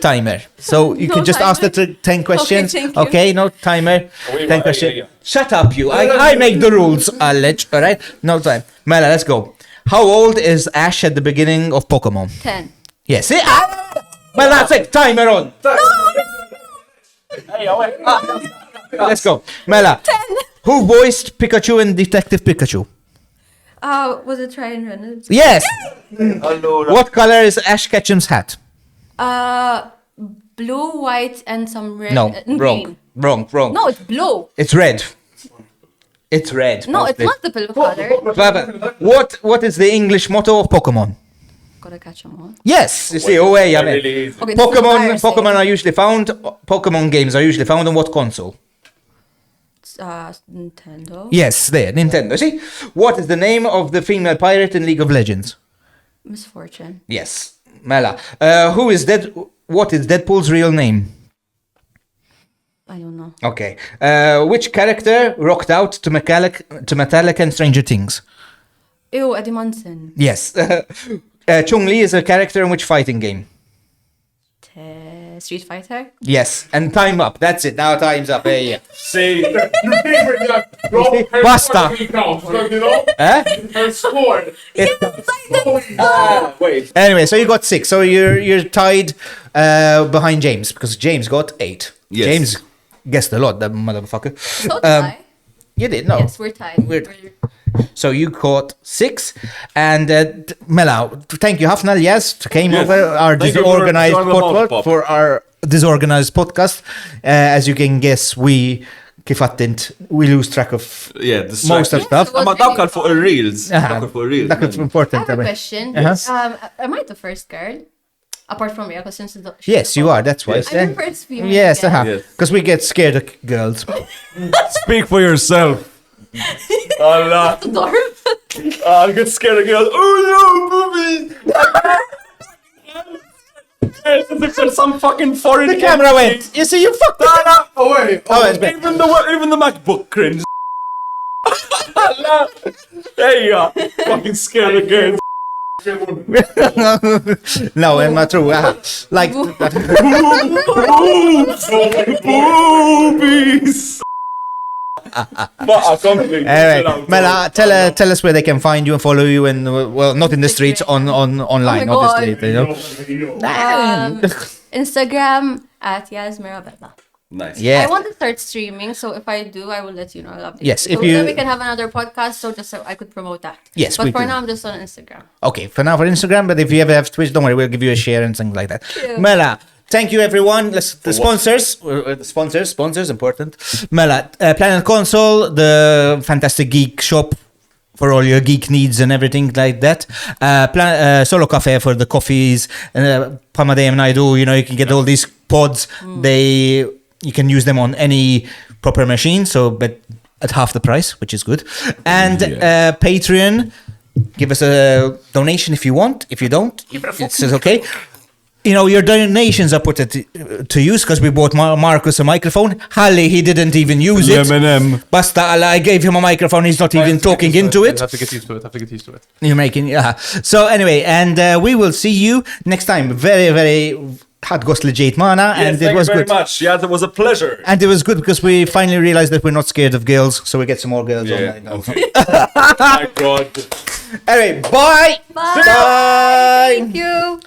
timer. So you No can just ask the timer? 10 questions. thank you. Okay, no timer. 10 questions. yeah. Shut up, you. I make the rules, Alec. All right? No time. Mela, let's go. How old is Ash at the beginning of Pokemon? 10. Yes. See? Well, that's it. Timer on. Let's go. Mela. 10. Who voiced Pikachu in Detective Pikachu? Was it Ryan Reynolds? Yes. What color is Ash Ketchum's hat? blue, white, and some red. No, green. wrong. No, it's blue. It's red. It's red. No, it's multiple color. Baba, what is the English motto of Pokemon? Gotta catch them all. Yes, you see, I mean. Really easy. Okay, this is embarrassing. Pokemon are usually found. Pokemon games are usually found on what console? It's, Nintendo. Yes, there, Nintendo. See, what is the name of the female pirate in League of Legends? Misfortune. Yes, Mela. Who is dead? What is Deadpool's real name? I don't know. Okay. Which character rocked out to Metallica and Stranger Things? Ew, Eddie Munson. Yes. Chun-Li is a character in which fighting game? Street Fighter. Yes. And time up. That's it. Now time's up. Hey, yeah. See, Your favorite, like, bro, her Basta. score counts, you know? Huh? Her score. wait. Anyway, so you got 6. So you're tied behind James because James got 8. Yes. James guessed a lot, that motherfucker. So did I. You did, no. Yes, we're tied. So you caught 6. And Mela, thank you, Hafnal, yes, came Yes. over our Thank you disorganized for joining the podcast Pop. for our disorganized podcast. As you can guess, we lose track of Yeah, most of stuff. Well, Ma dawk fuq il-reels. Uh-huh. Dawk fuq il-reels. That's I important. have a I mean. question. Uh-huh. Am I the first girl? Apart from Ria, because since Yes, you are. That's why. Yes. I'm the first female. Yes, guest. because Yes. we get scared of girls. Speak for yourself. Allah. Dwarf. I get scared of girls. Oh no, boobies! It's as if there's some fucking foreign. The camera went. You see, you fucked it. Oh, wait. Oh, it's back. Even the MacBook cringe. Allah. Hey, fucking scared of girls. No, it's not true. Like, Boobies. But completely. anyway, Mela, tell us where they can find you and follow you, and well, not in the streets, online, Oh my obviously. God. You know? Instagram at Mirabella. Nice. Yeah. I want to start streaming, so if I do, I will let you know. I'll update Yes, you. if so you- then we can have another podcast, so just so I could promote that. Yes, but we for can. now, I'm just on Instagram. Okay, for now for Instagram, but if you ever have Twitch, don't worry, we'll give you a share and things like that. you. Mela, thank you everyone. The sponsors, important. Mela, Planet Console, the fantastic geek shop for all your geek needs and everything like that. Solo Caffe for the coffees. Pamadei and I do, you know, you can get all these pods. You can use them on any proper machine, but at half the price, which is good. And Patreon, give us a donation if you want. If you don't, it's okay. You know, your donations are put to use because we bought Marcus a microphone. Halle, he didn't even use it. Basta, I gave him a microphone. He's not even talking into it. Have to get used to it. You're making, So anyway, and we will see you next time. Very, very hard gost legit mana, Yes, and it thank was you very good. much. Yeah, it was a pleasure. And it was good because we finally realized that we're not scared of girls, so we get some more girls Yeah, online. okay. My God. Anyway, bye. Bye. Bye. Thank you.